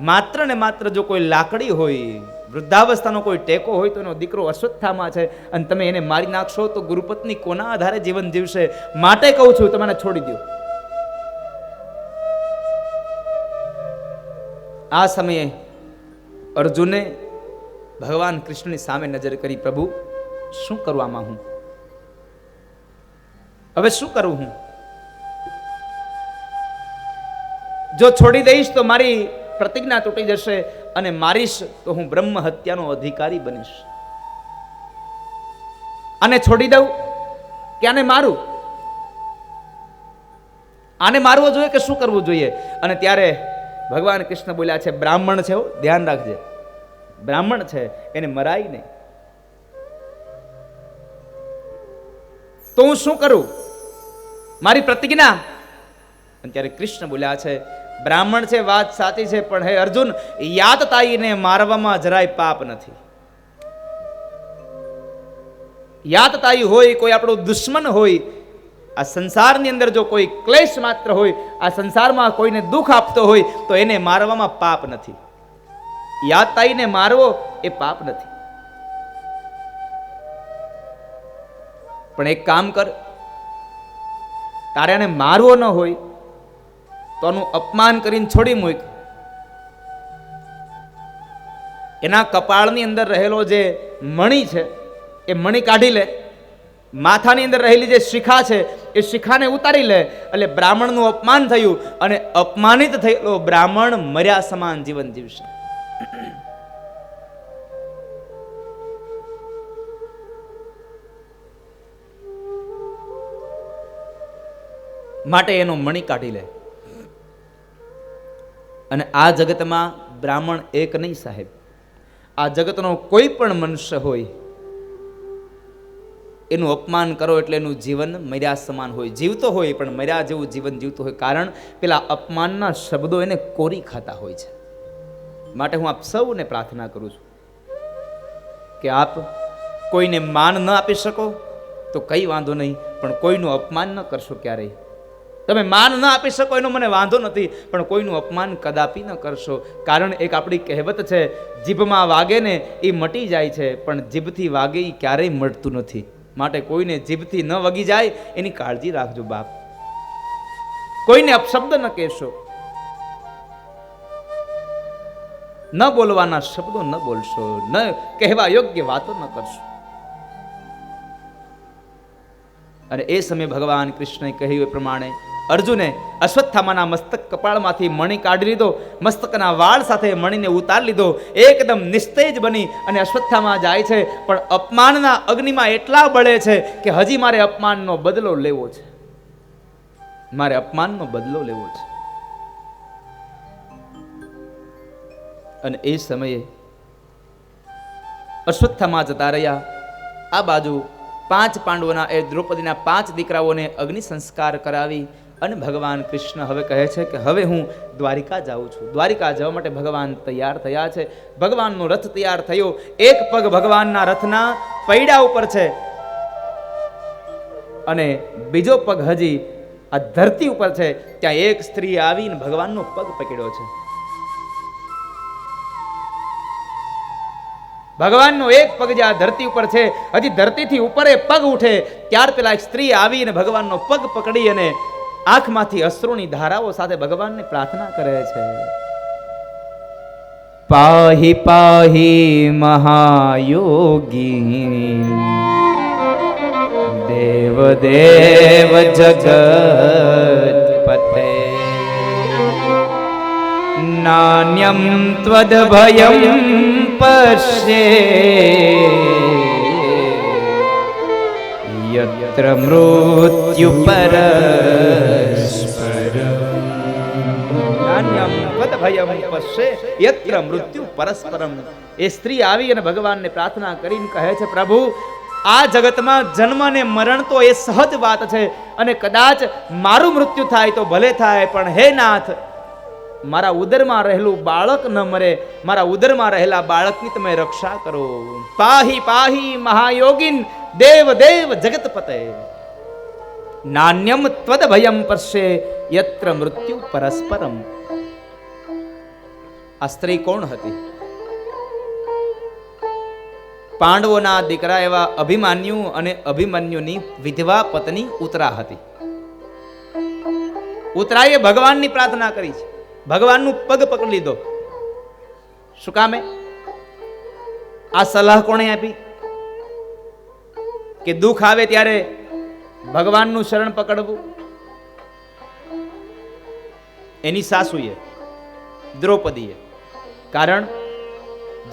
માત્ર ને માત્ર જો કોઈ લાકડી હોય, વૃદ્ધાવસ્થાનો કોઈ ટેકો હોય તો એનો દીકરો અશ્વત્થામા છે, અને તમે એને મારી નાખશો તો ગુરુપત્ની કોના આધારે જીવન જીવશે? માટે કહું છું, તમને છોડી દો. આ સમયે અર્જુને ભગવાન કૃષ્ણની સામે નજર કરી, પ્રભુ શું કરું આમાં? હું હવે શું કરું? હું જો છોડી દઈશ તો મારી પ્રતિજ્ઞા તૂટી જશે, અને મારીશ તો હું બ્રહ્મ હત્યાનો અધિકારી બનીશ. આને છોડી દઉં કે આને મારું? આને મારવો જોઈએ કે શું કરવું જોઈએ? અને ત્યારે ભગવાન કૃષ્ણ બોલ્યા છે બ્રાહ્મણ છે, ધ્યાન રાખજે, બ્રાહ્મણ છે, એને મરાય નહીં. તો હું શું કરું, મારી પ્રતિજ્ઞા. અને ત્યારે કૃષ્ણ બોલ્યા છે બ્રાહ્મણ છે, વાત સાચી છે, પણ હે અર્જુન, યાતતાઈને મારવામાં જરાય પાપ નથી. યાતતાઈ હોય, કોઈ આપણો દુશ્મન હોય, આ સંસારની અંદર જો કોઈ ક્લેશ માત્ર હોય, આ સંસારમાં કોઈને દુઃખ આપતો હોય, તો એને મારવામાં પાપ નથી. યાતતાઈને મારવો એ પાપ નથી. પણ એક કામ કર, તારે એને મારવો ન હોય તો આનું અપમાન કરીને છોડી મૂક. એના કપાળની અંદર રહેલો જે મણી છે એ મણી કાઢી લે, માથાની અંદર રહેલી જે શિખા છે એ શિખાને ઉતારી લે. એટલે બ્રાહ્મણનું અપમાન થયું અને અપમાનિત થયેલો બ્રાહ્મણ મર્યા સમાન જીવન જીવશે. માટે એનો મણી કાઢી લે. અને આ જગતમાં બ્રાહ્મણ એક નહીં સાહેબ, આ જગતનો કોઈ પણ મનુષ્ય હોય એનું અપમાન કરો એટલે એનું જીવન મર્યા સમાન હોય. જીવતો હોય પણ મર્યા જેવું જીવન જીવતો હોય, કારણ પેલા અપમાનના શબ્દો એને કોરી ખાતા હોય છે. માટે હું આપ સૌને પ્રાર્થના કરું છું કે આપ કોઈને માન ન આપી શકો તો કઈ વાંધો નહીં, પણ કોઈનું અપમાન ન કરશો ક્યારેય. તમે માન ન આપી શકો એનો મને વાંધો નથી, પણ કોઈનું અપમાન કદાપી ન કરશો. કારણ એક આપણી કહેવત છે, જીભમાં વાગે ને એ મટી જાય છે, પણ જીભથી વાગે એ ક્યારેય મટતું નથી. માટે કોઈને જીભથી ન વગી જાય એની કાળજી રાખજો બાપ. કોઈને અપશબ્દ ન કહેશો, ન બોલવાના શબ્દો ન બોલશો, ન કહેવા યોગ્ય વાતો ન કરશો. અને એ સમયે ભગવાન કૃષ્ણએ કહ્યું એ પ્રમાણે અર્જુને અશ્વત્થામાના મસ્તક કપાળમાંથી મણી કાઢી લીધો, મસ્તકના વાળ સાથે મણીને ઉતારી લીધો, એકદમ નિસ્તેજ બની અને અશ્વત્થામા જાય છે. પણ અપમાનના અગ્નિમાં એટલા બળે છે કે હજી મારે અપમાનનો બદલો લેવો છે, મારે અપમાનનો બદલો લેવો છે. અને એ સમયે અશ્વત્થામા જતા રહ્યા. આ બાજુ 5 પાંડવોના એ દ્રૌપદીના 5 દીકરાઓને અગ્નિ સંસ્કાર કરાવી અને ભગવાન કૃષ્ણ હવે કહે છે કે હવે હું દ્વારિકા જાઉં છું. દ્વારિકા જવા માટે ભગવાન તૈયાર થયા છે. ભગવાનનો રથ તૈયાર થયો, એક પગ ભગવાનના રથના પૈડા ઉપર છે અને બીજો પગ હજી આ ધરતી ઉપર છે. ત્યાં એક સ્ત્રી આવીને ભગવાનનો પગ પકડ્યો છે. ભગવાનનો એક પગ જે આ ધરતી ઉપર છે, હજી ધરતીથી ઉપર એ પગ ઉઠે ત્યાર પેલા એક સ્ત્રી આવીને ભગવાનનો પગ પકડી અને આંખમાંથી અશ્રુની ધારાઓ સાથે ભગવાનને પ્રાર્થના કરે છે. પાહી પાહી મહાયોગી દેવ દેવ જગત પતે નાન્યમ ત્વદ ભયમ પશ્યે યત્ર મૃત્યુ પરસ્પરમ નાન્યમ ત્વદ ભયમ પશ્યે યત્ર મૃત્યુ પરસ્પરમ. એ સ્ત્રી આવી અને ભગવાનને પ્રાર્થના કરીને કહે છે, પ્રભુ આ જગતમાં જન્મ અને મરણ તો એ સહજ વાત છે અને કદાચ મારું મૃત્યુ થાય તો ભલે થાય, પણ હે નાથ મારા ઉદરમાં રહેલું બાળક ન મરે, મારા ઉદરમાં રહેલા બાળકની તમે રક્ષા કરો. પાહી પાહી મહાયોગીન દેવ દેવ જગતપતે નાન્યમ ત્વદ ભયમ પશ્યે યત્ર મૃત્યુ પરસ્પરમ. આ સ્ત્રી કોણ હતી? પાંડવોના દીકરા એવા અભિમાન્યુ અને અભિમન્યુની વિધવા પત્ની ઉત્તરા હતી. ઉત્તરાએ ભગવાનની પ્રાર્થના કરી છે, ભગવાનનું પગ પકડી લીધો. શું કામે? આ સલાહ કોણે આપી કે દુઃખ આવે ત્યારે ભગવાનનું શરણ પકડવું? એની સાસુએ, દ્રૌપદીએ. કારણ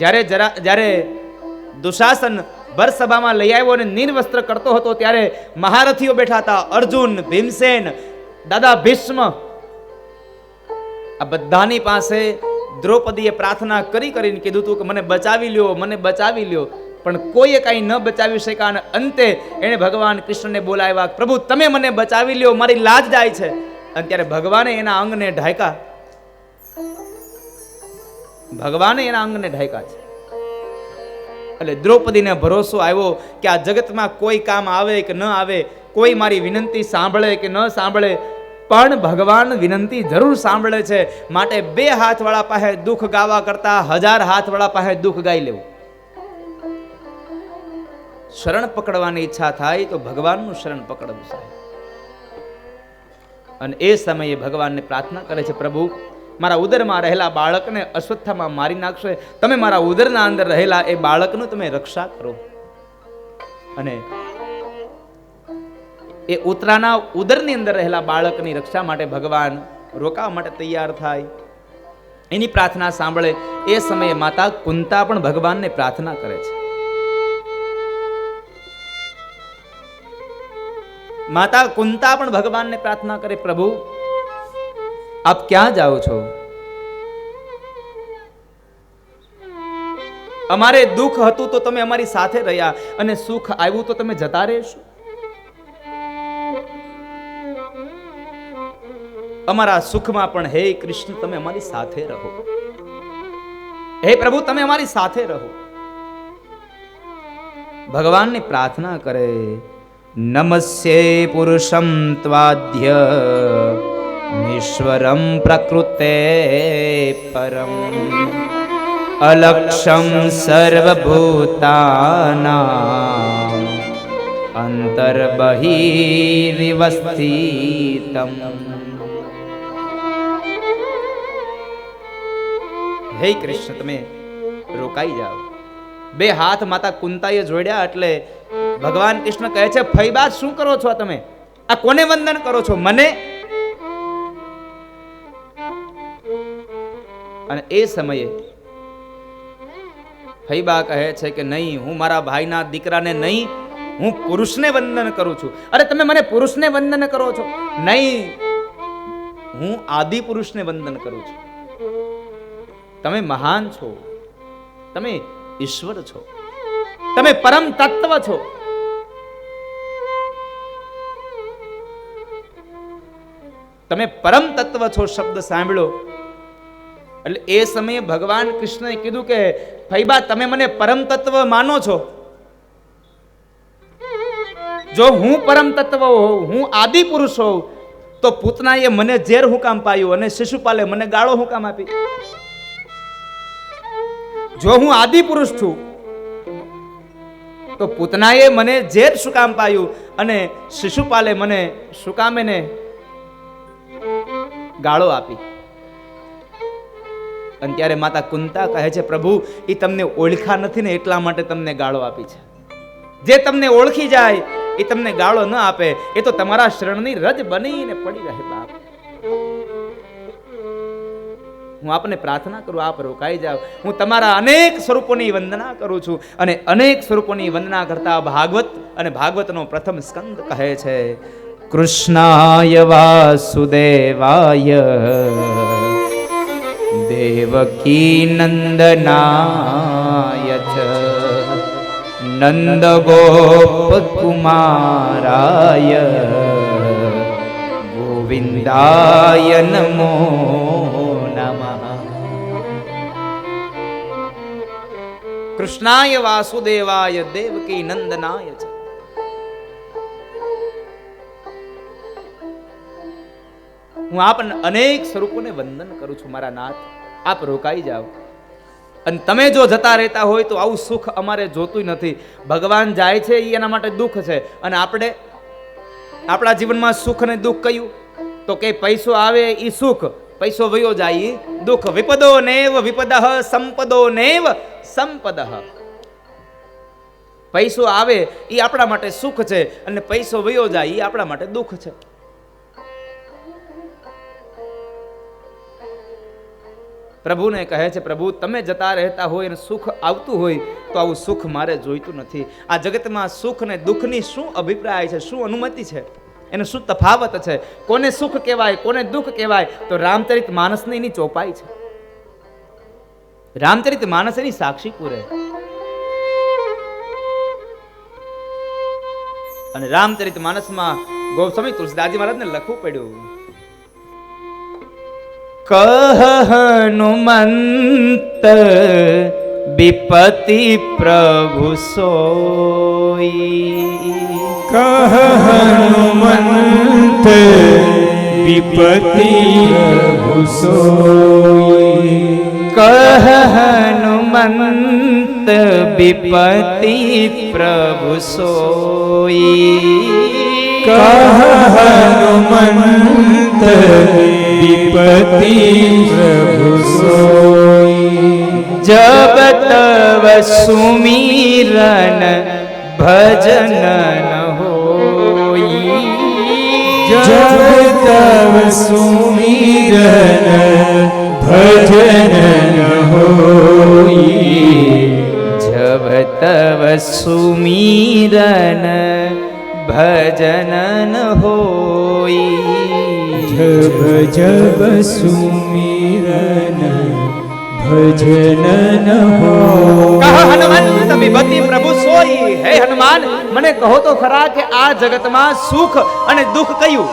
જ્યારે દુશાસન ભરસભામાં લઈ આવ્યો અને નિર્વસ્ત્ર કરતો હતો ત્યારે મહારથીઓ બેઠા હતા, અર્જુન, ભીમસેન, દાદા ભીષ્મ, આ બધાની પાસે દ્રૌપદીએ પ્રાર્થના કરીને કીધું હતું કે મને બચાવી લ્યો, મને બચાવી લ્યો, પણ કોઈએ કાંઈ ન બચાવી શક્યા. અને અંતે એણે ભગવાન કૃષ્ણને બોલાવ્યા, પ્રભુ તમે મને બચાવી લ્યો, મારી લાજ જાય છે. અને ત્યારે ભગવાને એના અંગને ઢાંક્યા. ભગવાને એના અંગને ઢાંક્યા છે. એટલે દ્રૌપદીને ભરોસો આવ્યો કે આ જગતમાં કોઈ કામ આવે કે ન આવે, કોઈ મારી વિનંતી સાંભળે કે ન સાંભળે, પણ ભગવાન વિનંતી જરૂર સાંભળે છે. માટે 2 હાથવાળા પાસે દુઃખ ગાવા કરતા 1000 હાથવાળા પાસે દુઃખ ગાઈ લેવું. શરણ પકડવાની ઈચ્છા થાય તો ભગવાનનું શરણ પકડવું સાહેબ. અને એ સમયે ભગવાનને પ્રાર્થના કરે છે, પ્રભુ મારા ઉદરમાં રહેલા બાળકને અશ્વત્થામાં મારી નાખશે, તમે મારા ઉદરના અંદર રહેલા એ બાળકનું તમે રક્ષા કરો. અને એ ઉતરાના ઉદરની અંદર રહેલા બાળકની રક્ષા માટે ભગવાન રોકાવા માટે તૈયાર થાય. એની પ્રાર્થના સાંભળે. એ સમયે માતા કુંતા પણ ભગવાનને પ્રાર્થના કરે છે. માતા કુંતા પણ ભગવાનને પ્રાર્થના કરે, પ્રભુ આપ ક્યાં જાઓ છો? અમારે દુઃખ હતું તો તમે અમારી સાથે રહ્યા, અને સુખ આવ્યું તો તમે જતા રહેશો. અમારા સુખમાં પણ હે કૃષ્ણ તમે અમારી સાથે રહો. હે પ્રભુ તમે અમારી સાથે રહો. ભગવાનની પ્રાર્થના કરે. નમસ્યે પુરુષમ ત્વાદ્ય ઈશ્વરમ પ્રકૃતે પરમ અલક્ષમ સર્વભૂતાનાં અંતર્બહિર્વિવસ્થિતમ. હે કૃષ્ણ તમે રોકાઈ જાઓ. 2 હાથ માતા કુંતાએ જોડ્યા. એટલે ભગવાન કૃષ્ણ કહે છે, ફઈબા શું કરો છો તમે? આ કોને વંદન કરો છો? મને? અને એ સમયે ફઈબા કહે છે કે નહીં, હું મારા ભાઈના દીકરાને નહીં, હું પુરુષને વંદન કરું છું. અરે તમે મને પુરુષને વંદન કરો છો? નહીં, હું આદિ પુરુષને વંદન કરું છું. તમે મહાન છો, તમે ઈશ્વર છો, તમે પરમ તત્વ છો. તમે પરમ તત્વ છો શબ્દ સાંભળો. એટલે એ સમયે ભગવાન કૃષ્ણએ કીધું કે ફઈબા તમે મને પરમ તત્વ માનો છો? જો હું પરમ તત્વ હોઉં, હું આદિ પુરુષ હોઉં, તો પૂતનાએ મને ઝેર હું કામ પાયું અને શિશુપાલે મને ગાળો હું કામ આપી? જો હું આદિ પુરુષ છું તો પૂતનાએ મને ઝેર શું કામ પાયું અને શિશુપાલે મને શું કામ એને ગાળો આપી? અને ત્યારે માતા કુંતા કહે છે, પ્રભુ એ તમને ઓળખા નથી ને એટલા માટે તમને ગાળો આપી છે. જે તમને ઓળખી જાય એ તમને ગાળો ન આપે. એ તો તમારા શરણની રજ બનીને પડી રહે. બાપ હું આપને પ્રાર્થના કરું, આપ રોકાઈ જાઓ. હું તમારા અનેક સ્વરૂપોની વંદના કરું છું. અને અનેક સ્વરૂપોની વંદના કરતા ભાગવત અને ભાગવતનો પ્રથમ સ્કંદ કહે છે, કૃષ્ણાય વાસુદેવાય દેવકી નંદનાય ચ નંદ ગોપ કુમારાય ગોવિંદાય નમો નમઃ. કૃષ્ણાય વાસુદેવાય દેવકી નંદનાય ચ. હું આપને અનેક સ્વરૂપોને વંદન કરું છું મારા નાથ. આપ રોકાઈ જાઓ. અને તમે જો જતા રહેતા હોય તો આવું સુખ અમારે જોતું નથી. ભગવાન જાય છે એના માટે દુઃખ છે, અને આપણે આપણા જીવનમાં સુખ ને દુઃખ કયું? તો કે પૈસો આવે એ સુખ, પૈસો વયો જાય એ દુઃખ. વિપદો નેવ વિપદઃ સંપદો નેવ સંપદઃ. પૈસો આવે એ આપણા માટે સુખ છે, અને પૈસો વયો જાય એ આપણા માટે દુઃખ છે. પ્રભુને કહે છે, પ્રભુ તમે જતા રહેતા હોય અને સુખ આવતું હોય તો આવું સુખ મારે જોઈતું નથી. આ જગતમાં સુખ ને દુઃખની શું અભિપ્રાય છે, શું અનુમતિ છે? એનો શું તફાવત છે, કોને સુખ કહેવાય, કોને દુઃખ કહેવાય, તો રામચરિત માનસની એની ચોપાઈ છે. રામચરિત માનસ એની સાક્ષી પૂરે. અને રામચરિત માનસમાં ગોસ્વામી તુલસીદાસજી મહારાજને લખવું પડ્યું, કહ હનુમંત વિપતિ પ્રભુ સોઈ. કહ હનુમંત વિપતિ પ્રભુ સોઈ. કહ હનુમંત વિપતિ પ્રભુ સોઈ. કહ હનુમંત વિપતિ પ્રભુ સોઈ. જબ તવ સુમિરન ભજન ન હોઈ. જબ તવ સુમિરન ભજન ન હોઈ. જબ તવ સુમિરન ભજન ન હોઈ. જબ જબ સુમિરન ભજન ન હોઈ. કહો હનુમંત વિપતિ પ્રભુ સોઈ. હે હનુમાન, મને કહો તો ખરા કે આ જગતમાં સુખ અને દુઃખ કયું?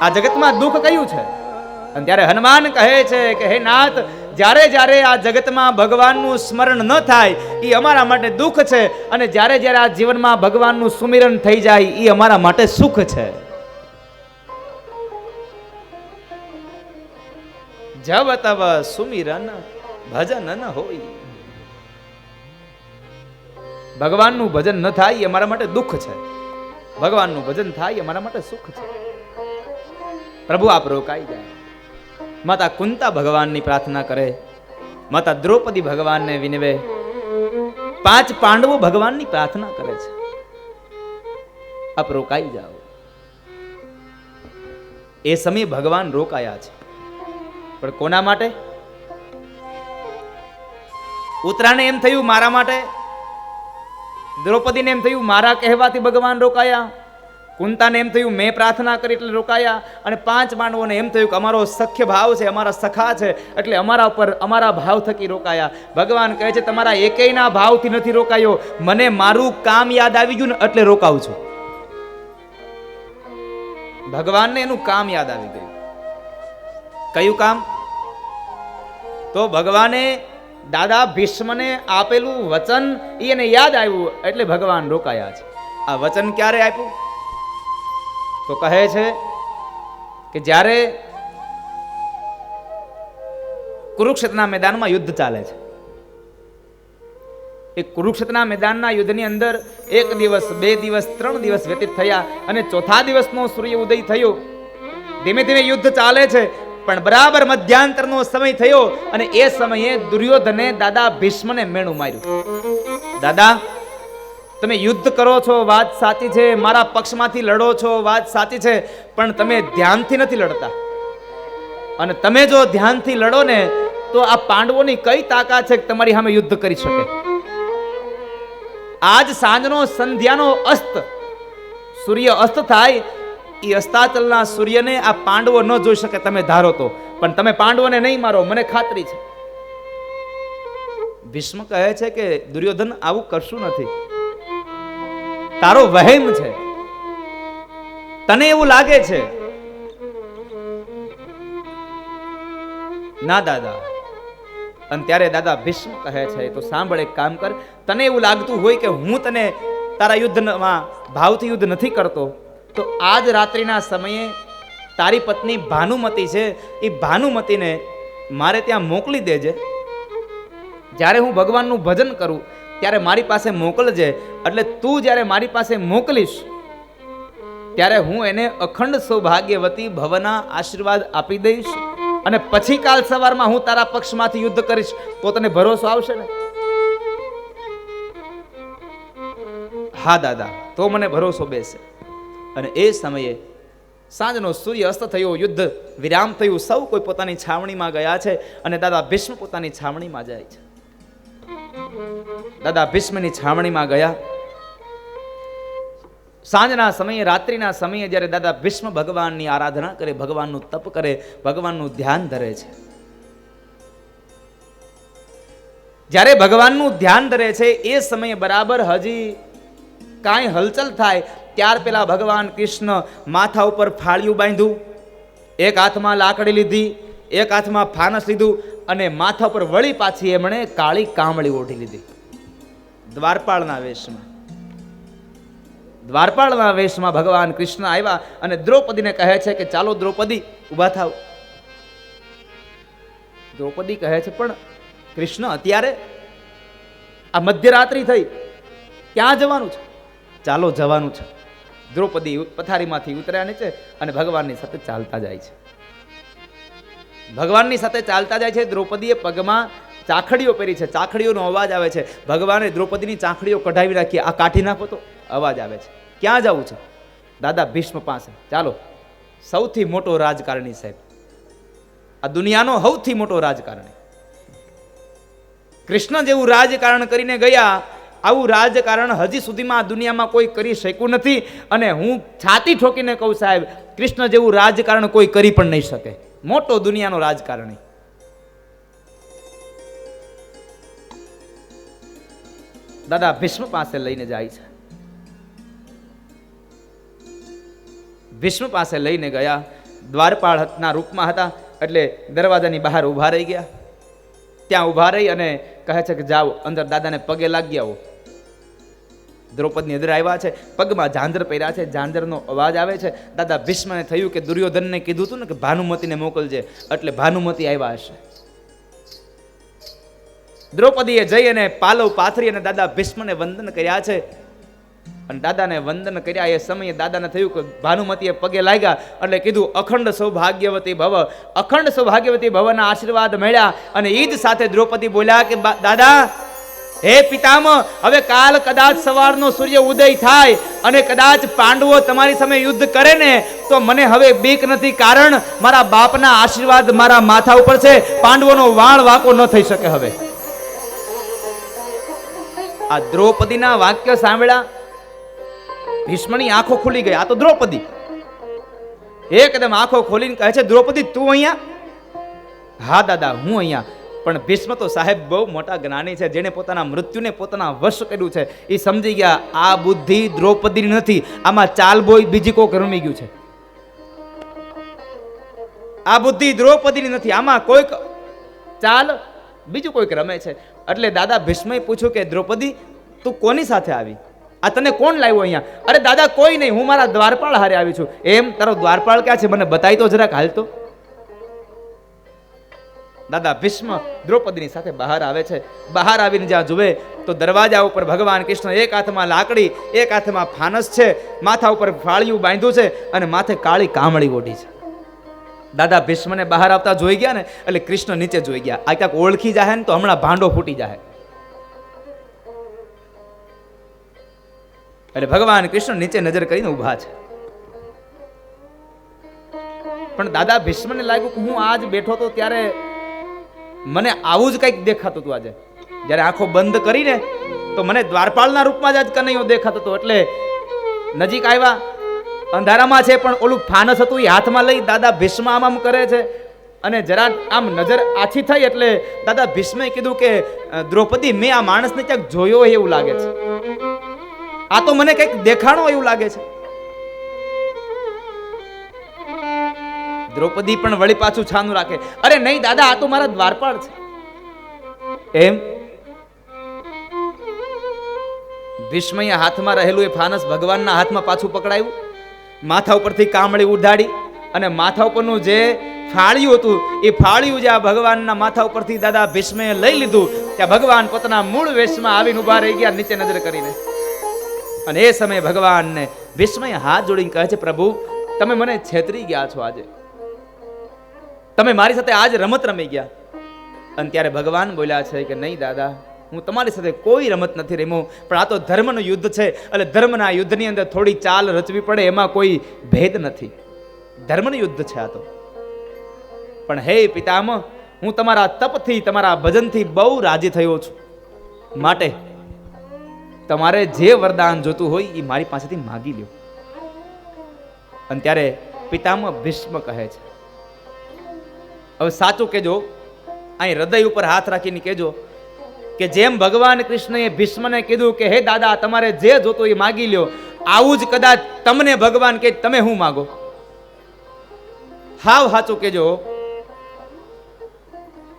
આ જગતમાં દુઃખ કયું છે? અને ત્યારે હનુમાન કહે છે કે હે નાથ, જ્યારે જ્યારે આ જગતમાં ભગવાનનું સ્મરણ ન થાય એ અમારા માટે દુઃખ છે, અને જ્યારે જ્યારે આ જીવનમાં ભગવાનનું સુમિરન થઈ જાય એ અમારા માટે સુખ છે. જબ તવ સુમિરન ભજન ન હોય. ભગવાનનું ભજન ન થાય એ અમારા માટે દુઃખ છે, ભગવાનનું ભજન થાય એ અમારા માટે સુખ છે. પ્રભુ આપ રોકાઈ જાય. માતા કુંતા ભગવાનની પ્રાર્થના કરે, માતા દ્રૌપદી ભગવાનને વિનવે, 5 પાંડવો ભગવાનની પ્રાર્થના કરે છે, આપ રોકાઈ જાઓ. એ સમયે ભગવાન રોકાયા છે, પણ કોના માટે? ઉત્તરાને એમ થયું મારા માટે, દ્રૌપદીને એમ થયું મારા કહેવાથી ભગવાન રોકાયા, કુંતાને એમ થયું મેં પ્રાર્થના કરી એટલે રોકાયા, અને 5 પાંડવોને એમ થયું કે અમારો સખ્ય ભાવ છે, અમારા સખા છે, એટલે અમારા ઉપર અમારા ભાવ થકી રોકાયા. ભગવાન કહે છે તમારા એકેયના ભાવથી નથી રોકાયો, મને મારું કામ યાદ આવી ગયું ને એટલે રોકાવું છું. ભગવાનને એનું કામ યાદ આવી ગયું. કયું કામ? તો ભગવાને દાદા ભીષ્મને આપેલું વચન એને યાદ આવ્યું એટલે ભગવાન રોકાયા છે. આ વચન ક્યારે આપ્યું? તો કહે છે કે જ્યારે કુરુક્ષેત્રના મેદાનમાં યુદ્ધ ચાલે છે. એ કુરુક્ષેત્રના મેદાનના યુદ્ધની અંદર 1 દિવસ 2 દિવસ 3 દિવસ વ્યતીત થયા, અને ચોથા દિવસનો સૂર્ય ઉદય થયો. ધીમે ધીમે યુદ્ધ ચાલે છે, પણ બરાબર મધ્યાંતરનો સમય થયો, અને એ સમયે દુર્યોધને દાદા ભીષ્મને મેણું માર્યું. દાદા, તમે યુદ્ધ કરો છો વાત સાચી છે, મારા પક્ષમાંથી લડો છો વાત સાચી છે, પણ તમે ધ્યાનથી નથી લડતા. અને તમે જો ધ્યાનથી લડો ને તો આ પાંડવોની કઈ તાકાત છે કે તમારી સામે યુદ્ધ કરી શકે? આજ સાંજનો સંધ્યાનો અસ્ત, સૂર્ય અસ્ત થાય, એ અસ્તાચલના સૂર્યને આ પાંડવો ન જોઈ શકે તમે ધારો તો, પણ તમે પાંડવોને નહીં મારો, મને ખાતરી છે. ભીષ્મ કહે છે કે દુર્યોધન આવું કરશું નથી, તારો વહેમ છે, તને એવું લાગે છે. ના દાદા. અને ત્યારે દાદા ભીષ્મ કહે છે તો સાંભળ, એક કામ કર, તને એવું લાગતું હોય કે હું તને તારા યુદ્ધમાં ભાવથી યુદ્ધ નથી કરતો, તો આજ રાત્રિના સમયે તારી પત્ની ભાનુમતી છે, એ ભાનુમતીને મારે ત્યાં મોકલી દેજે. જ્યારે હું ભગવાનનું ભજન કરું ત્યારે મારી પાસે મોકલજે, એટલે તું જ્યારે મારી પાસે મોકલીશ ત્યારે હું એને અખંડ સૌભાગ્યવતી ભવના આશીર્વાદ આપી દઈશ, અને પછી કાલ સવારમાં હું તારા પક્ષમાંથી યુદ્ધ કરીશ. તો તને ભરોસો આવશે ને? હા દાદા, તો મને ભરોસો બેસે. અને એ સમયે સાંજનો સૂર્ય અસ્ત થયો, યુદ્ધ વિરામ થયું, સૌ કોઈ પોતાની છાવણીમાં ગયા છે, અને દાદા ભીષ્મ પોતાની છાવણીમાં જાય છે. દાદા ભીષ્મની છાવણીમાં ગયા. સાંજના સમયે, રાત્રિના સમયે જ્યારે દાદા ભીષ્મ ભગવાનની આરાધના કરે, ભગવાનનું તપ કરે, ભગવાનનું ધ્યાન ધરે છે, જ્યારે ભગવાનનું ધ્યાન ધરે છે એ સમયે બરાબર હજી કાંઈ હલચલ થાય ત્યાર પેલા ભગવાન કૃષ્ણ માથા ઉપર ફાળિયું બાંધ્યું, એક હાથમાં લાકડી લીધી, એક હાથમાં ફાનસ લીધું અને માથા ઉપર વળી પાછી એમણે કાળી કામળી ઓઢી લીધી. દ્વારપાળના વેશમાં, દ્વારપાળના વેશમાં ભગવાન કૃષ્ણ આવ્યા અને દ્રૌપદીને કહે છે કે ચાલો દ્રૌપદી ઊભા થાવ. દ્રૌપદી કહે છે પણ કૃષ્ણ અત્યારે આ મધ્યરાત્રિ થઈ, ક્યાં જવાનું છે? ચાલો જવાનું છે. દ્રૌપદી પથારીમાંથી ઉતર્યા નીચે અને ભગવાનની સાથે ચાલતા જાય છે. ભગવાનની સાથે ચાલતા જાય છે. દ્રૌપદીએ પગમાં ચાખડીઓ પહેરી છે, ચાખડીઓનો અવાજ આવે છે. ભગવાને દ્રૌપદીની ચાખડીઓ કઢાવી રાખી, આ કાઢી નાખો તો અવાજ આવે છે. ક્યાં જવું છે? દાદા ભીષ્મ પાસે. ચાલો, સૌથી મોટો રાજકારણી સાહેબ, આ દુનિયાનો સૌથી મોટો રાજકારણી, કૃષ્ણ જેવું રાજકારણ કરીને ગયા, આવું રાજકારણ હજી સુધીમાં આ દુનિયામાં કોઈ કરી શક્યું નથી. અને હું છાતી ઠોકીને કહું સાહેબ, કૃષ્ણ જેવું રાજકારણ કોઈ કરી પણ નહીં શકે. મોટો દુનિયાનો રાજકારણી. દાદા ભીષ્મ પાસે લઈને જાય છે. ભીષ્મ પાસે લઈને ગયા. દ્વારપાળના રૂપમાં હતા એટલે દરવાજાની બહાર ઊભા રહી ગયા. ત્યાં ઊભા રહી અને કહે છે કે જાઓ અંદર દાદાને પગે લાગી આવો. દ્રૌપદની અંદર આવ્યા છે, પગમાં ઝાંઝર પહેર્યા છે, ઝાંઝરનો અવાજ આવે છે. દાદા ભીષ્મને થયું કે દુર્યોધનને કીધું હતું ને કે ભાનુમતીને મોકલજે, એટલે ભાનુમતી આવ્યા હશે. દ્રૌપદીએ જઈ અને પાલવ પાથરી અને દાદા ભીષ્મને વંદન કર્યા છે. અને દાદાને વંદન કર્યા એ સમયે દાદાને થયું કે ભાનુમતીએ પગે લાગ્યા એટલે કીધું અખંડ સૌભાગ્યવતી ભવ, અખંડ સૌભાગ્યવતી ભવના આશીર્વાદ મળ્યા. અને એ જ સાથે દ્રૌપદી બોલ્યા કે દાદા, હે પિતામહ, હવે કાલ કદાચ સવારનો સૂર્ય ઉદય થાય અને કદાચ પાંડવો તમારી સામે યુદ્ધ કરે ને તો મને હવે બીક નથી, કારણ મારા બાપના આશીર્વાદ મારા માથા ઉપર છે. પાંડવોનો વાળ વાંકો ન થઈ શકે. હવે આ દ્રૌપદીના વાક્ય સાંભળ્યા, ભીષ્મની આંખો ખુલી ગઈ. આ તો દ્રૌપદી એકદમ આંખો ખોલીને કહે છે, દ્રૌપદી તું અહીંયા? હા દાદા, હું અહીંયા. પણ ભીષ્મ તો સાહેબ બહુ મોટા જ્ઞાની છે, જેને પોતાના મૃત્યુને પોતાના વશ કર્યું છે. એ સમજી ગયા આ બુદ્ધિ દ્રૌપદીની નથી, આમાં ચાલબોય બીજી કોઈક રમી ગયું છે. આ બુદ્ધિ દ્રૌપદીની નથી, આમાં કોઈક ચાલ બીજું કોઈક રમે છે. એટલે દાદા ભીષ્મએ પૂછ્યું કે દ્રૌપદી તું કોની સાથે આવી? આ તને કોણ લાવ્યો અહીંયા? અરે દાદા કોઈ નહીં, હું મારા દ્વારપાળ હારે આવી છું. એમ? તારો દ્વારપાળ ક્યાં છે? મને બતાવી તો જરાક હાલતો. દાદા ભીષ્મ દ્રૌપદીની સાથે બહાર આવે છે. બહાર આવીને જ્યાં જુએ તો દરવાજા ઉપર ભગવાન કૃષ્ણ, એક હાથમાં લાકડી, એક હાથમાં ફાનસ છે, માથા ઉપર ફાળિયું બાંધ્યું છે અને માથે કાળી કામળી ઓઢી છે. દાદા ભીષ્મને બહાર આવતા જોઈ ગયા ને એટલે કૃષ્ણ નીચે જોઈ ગયા. આ ક્યાંક ઓળખી જાય ને તો હમણાં ભાંડો ફૂટી જાય. એટલે ભગવાન કૃષ્ણ નીચે નજર કરીને ઊભા છે. પણ દાદા ભીષ્મને લાગ્યું કે હું આજ બેઠો તો ત્યારે મને આવું જ કંઈક દેખાતું હતું. આજે જ્યારે આંખો બંધ કરીને તો મને દ્વારપાળના રૂપમાં જ આજ કનૈયો દેખાતો હતો. એટલે નજીક આવ્યા, અંધારામાં છે પણ ઓલું ફાનસ હતું એ હાથમાં લઈ દાદા ભીષ્મ આમ કરે છે. અને જરા આમ નજર આછી થઈ એટલે દાદા ભીષ્મે કીધું કે દ્રૌપદી, મેં આ માણસને ક્યાંક જોયો એવું લાગે છે, આ તો મને કંઈક દેખાણો એવું લાગે છે. દ્રૌપદી પણ વળી પાછું છાનું રાખે, અરે નહીં દાદા, આ તો મારા દ્વારપાળ છે. એમ? ભીષ્મએ હાથમાં રહેલું એ ફાનસ ભગવાનના હાથમાં પાછું પકડાયું, માથા ઉપરથી કામળી ઉડાડી અને માથા ઉપરનું જે ફાળિયું હતું એ ફાળિયું જ્યાં ભગવાનના માથા ઉપરથી દાદા ભીષ્મએ લઈ લીધું ત્યાં ભગવાન પોતાના મૂળ વેશમાં આવીને ઉભા રહી ગયા નીચે નજર કરીને. અને એ સમયે ભગવાનને ભીષ્મએ હાથ જોડીને કહે છે, પ્રભુ તમે મને છેતરી ગયા છો, આજે તમે મારી સાથે આજ રમત રમી ગયા. અને ત્યારે ભગવાન બોલ્યા છે કે નહીં દાદા, હું તમારી સાથે કોઈ રમત નથી રમ્યો, પણ આ તો ધર્મનું યુદ્ધ છે. એટલે ધર્મના યુદ્ધની અંદર થોડી ચાલ રચવી પડે, એમાં કોઈ ભેદ નથી. ધર્મનું યુદ્ધ છે આ તો. પણ હે પિતામહ, હું તમારા તપથી, તમારા ભજનથી બહુ રાજી થયો છું. માટે તમારે જે વરદાન જોતું હોય એ મારી પાસેથી માગી લ્યો. અને ત્યારે પિતામહ ભીષ્મ કહે છે, હવે સાચું કેજો, અહીં હૃદય ઉપર હાથ રાખીને કેજો કે જેમ ભગવાન કૃષ્ણએ ભીષ્મને કીધું કે હે દાદા તમારે જે જોતું એ માગી લ્યો, આવું જ કદાચ તમને ભગવાન કે તમે શું માગો? હાવ સાચું કેજો,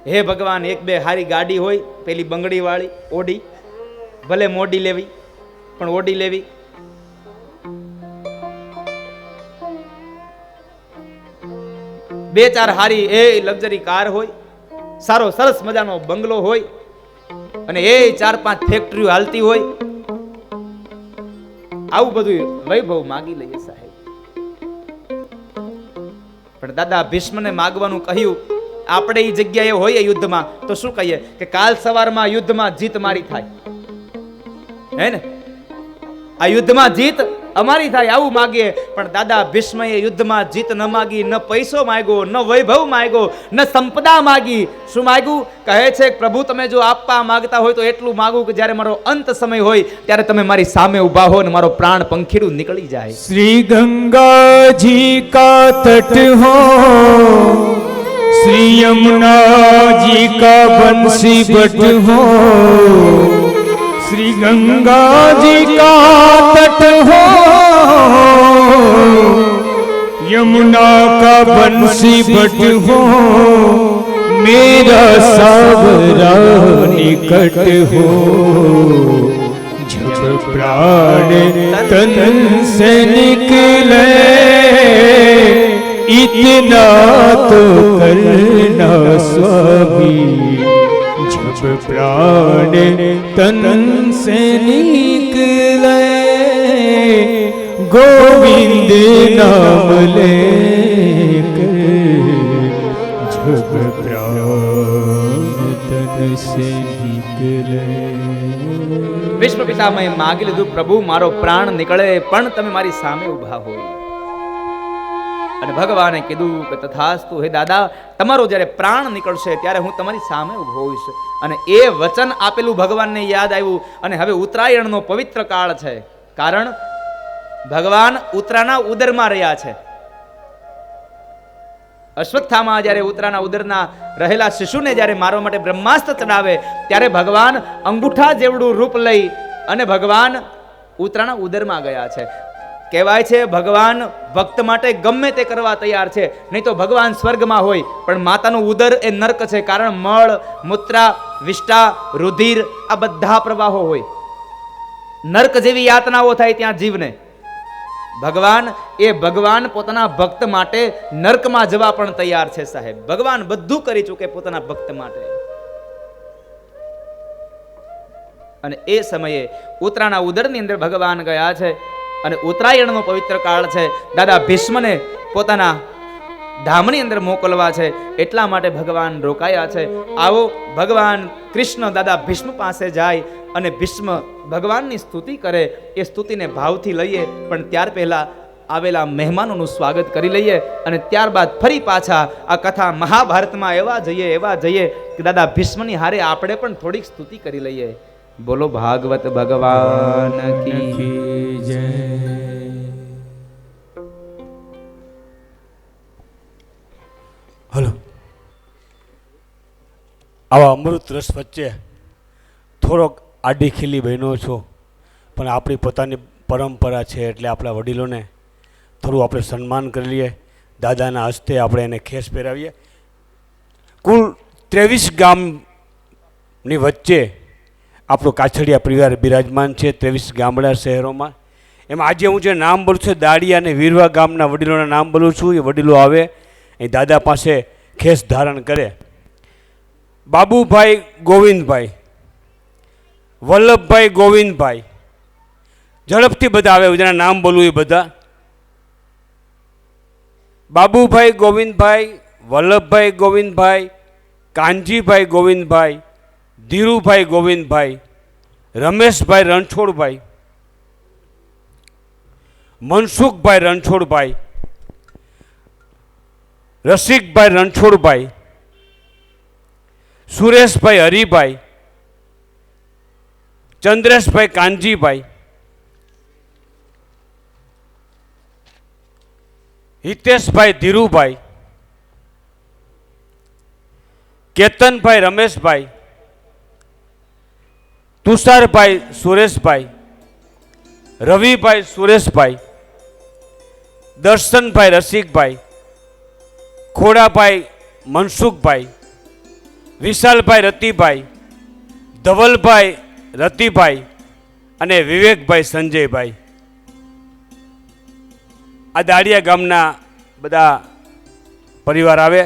હે ભગવાન એક બે હારી ગાડી હોય, પેલી બંગડી વાળી ઓડી, ભલે મોડી લેવી પણ ઓડી લેવી, બે ચાર હારી એ લક્ઝરી કાર હોય, સારો સરસ મજાનો બંગલો હોય, અને એ 4-5 ફેક્ટરીઓ હાલતી હોય, આવું બધું વૈભવ માગી લઈએ સાહેબ. પણ દાદા ભીષ્મને માગવાનું કહ્યું. આપણે એ જગ્યાએ હોઈએ યુદ્ધમાં તો શું કહીએ કે કાલ સવારમાં યુદ્ધમાં જીત મારી થાય, હે ને? આ યુદ્ધમાં જીત અમારી થાય આવું માગીએ. પણ દાદા ભીષ્મએ યુદ્ધમાં જીત ન માગી, ન પૈસો માંગ્યો, ન વૈભવ માંગ્યો, ન સંપદા માગી. શું માંગ્યું? કહે છે પ્રભુ તમે જો આપવા માંગતા હોય તો એટલું માંગું કે જ્યારે મારો અંત સમય હોય ત્યારે તમે મારી સામે ઊભા હો ને મારો પ્રાણ પંખીડું નીકળી જાય. श्री गंगा जी का तट हो, श्री यमुना जी का बंसी बट हो, श्री गंगा जी का तट हो, यमुना का बंसी बट हो, मेरा सावरा निकट हो, जब प्राण तन से निकले इतना तो करना स्वामी, जब प्राण तन से निकले गोविंद नाम लेकर, जब प्राण तन से निकले. વિશ્વ પિતામહે માગી લીધું પ્રભુ મારો પ્રાણ નીકળે પણ તમે મારી સામે ઊભા હોય. અને ભગવાને કીધું કે તથાસ્તુ, હે દાદા તમારો જ્યારે પ્રાણ નીકળશે ત્યારે હું તમારી સામે ઊભો હોઈશ. અને એ વચન આપેલું ભગવાનને યાદ આવ્યું. અને હવે ઉત્તરાયણનો પવિત્ર કાળ છે, કારણ ભગવાન ઉત્તરાના ઉદરમાં રહ્યા છે. અશ્વત્થામા જ્યારે ઉત્તરાના ઉદરના રહેલા શિશુને જ્યારે મારવા માટે બ્રહ્માસ્ત્ર ચડાવે ત્યારે ભગવાન અંગૂઠા જેવડું રૂપ લઈ અને ભગવાન ઉત્તરાના ઉદરમાં ગયા છે. કહેવાય છે ભગવાન ભક્ત માટે ગમે તે કરવા તૈયાર છે. નહીં તો ભગવાન સ્વર્ગમાં હોય પણ માતાનું ઉદર એ નર્ક છે, કારણ મળ, મૂત્રા, વિષ્ટા, રુધિર આ બધા પ્રવાહો હોય. નર્ક જેવી યાતનાઓ થાય ત્યાં જીવને. ભગવાન પોતાના ભક્ત માટે નર્કમાં જવા પણ તૈયાર છે સાહેબ. ભગવાન બધું કરી ચૂકે પોતાના ભક્ત માટે. અને એ સમયે ઉત્તરાના ઉદરની અંદર ભગવાન ગયા છે અને ઉત્તરાયણનો પવિત્ર કાળ છે. દાદા ભીષ્મને પોતાના ધામની અંદર મોકલવા છે એટલા માટે ભગવાન રોકાયા છે. આવો ભગવાન કૃષ્ણ દાદા ભીષ્મ પાસે જાય અને ભીષ્મ ભગવાનની સ્તુતિ કરે. એ સ્તુતિને ભાવથી લઈએ, પણ ત્યાર પહેલા આવેલા મહેમાનોનું સ્વાગત કરી લઈએ અને ત્યારબાદ ફરી પાછા આ કથા મહાભારતમાં એવા જઈએ કે દાદા ભીષ્મની હારે આપણે પણ થોડીક સ્તુતિ કરી લઈએ. બોલો ભાગવત ભગવાન કી જય. હલો, આવા અમૃત રસ વચ્ચે થોડોક આડી ખીલી બહેનો છો, પણ આપણી પોતાની પરંપરા છે એટલે આપણા વડીલોને થોડું આપણે સન્માન કરી લઈએ. દાદાના હસ્તે આપણે એને ખેસ પહેરાવીએ. કુલ 23 ગામની વચ્ચે આપણું કાછડિયા પરિવાર બિરાજમાન છે, 23 ગામડા શહેરોમાં. એમાં આજે હું જે નામ બોલું છું, દાડિયા અને વીરવા ગામના વડીલોના નામ બોલું છું. એ વડીલો આવે એ દાદા પાસે ખેસ ધારણ કરે. બાબુભાઈ ગોવિંદભાઈ, વલ્લભભાઈ ગોવિંદભાઈ, ઝડપથી બધા આવે, જેના નામ બોલવું એ બધા. બાબુભાઈ ગોવિંદભાઈ, વલ્લભભાઈ ગોવિંદભાઈ, કાનજીભાઈ ગોવિંદભાઈ, ધીરુભાઈ ગોવિંદભાઈ, રમેશભાઈ રણછોડભાઈ, મનસુખભાઈ રણછોડભાઈ, રસિકભાઈ રણછોડભાઈ, સુરેશભાઈ હરિભાઈ, ચંદ્રેશભાઈ કાનજીભાઈ, હિતેશભાઈ ધીરુભાઈ, કેતનભાઈ રમેશભાઈ, તુષારભાઈ સુરેશભાઈ, રવિભાઈ સુરેશભાઈ, દર્શનભાઈ રસિકભાઈ, ખોડાભાઈ મનસુખભાઈ, વિશાલભાઈ રતિભાઈ, ધવલભાઈ રતિભાઈ અને વિવેકભાઈ સંજયભાઈ. આ દાડિયા ગામના બધા પરિવાર આવે,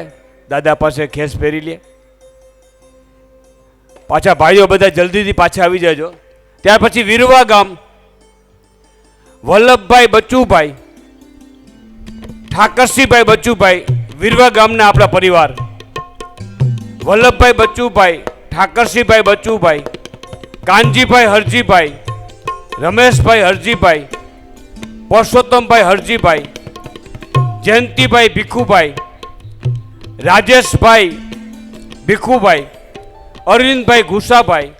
દાદા પાસે ખેસ પહેરી લે. પાછા ભાઈઓ બધા જલ્દીથી પાછા આવી જજો. ત્યાર પછી વીરવા ગામ, વલ્લભભાઈ બચુભાઈ, ઠાકરસિંહભાઈ બચુભાઈ, વીરવા ગામના આપણા પરિવાર. વલ્લભભાઈ બચુભાઈ, ઠાકરસિંહભાઈ બચુભાઈ, કાનજીભાઈ હરજીભાઈ, રમેશભાઈ હરજીભાઈ, પરસોત્તમભાઈ હરજીભાઈ, જયંતિભાઈ ભીખુભાઈ, રાજેશભાઈ ભીખુભાઈ, અરવિંદભાઈ ઘુસાભાઈ,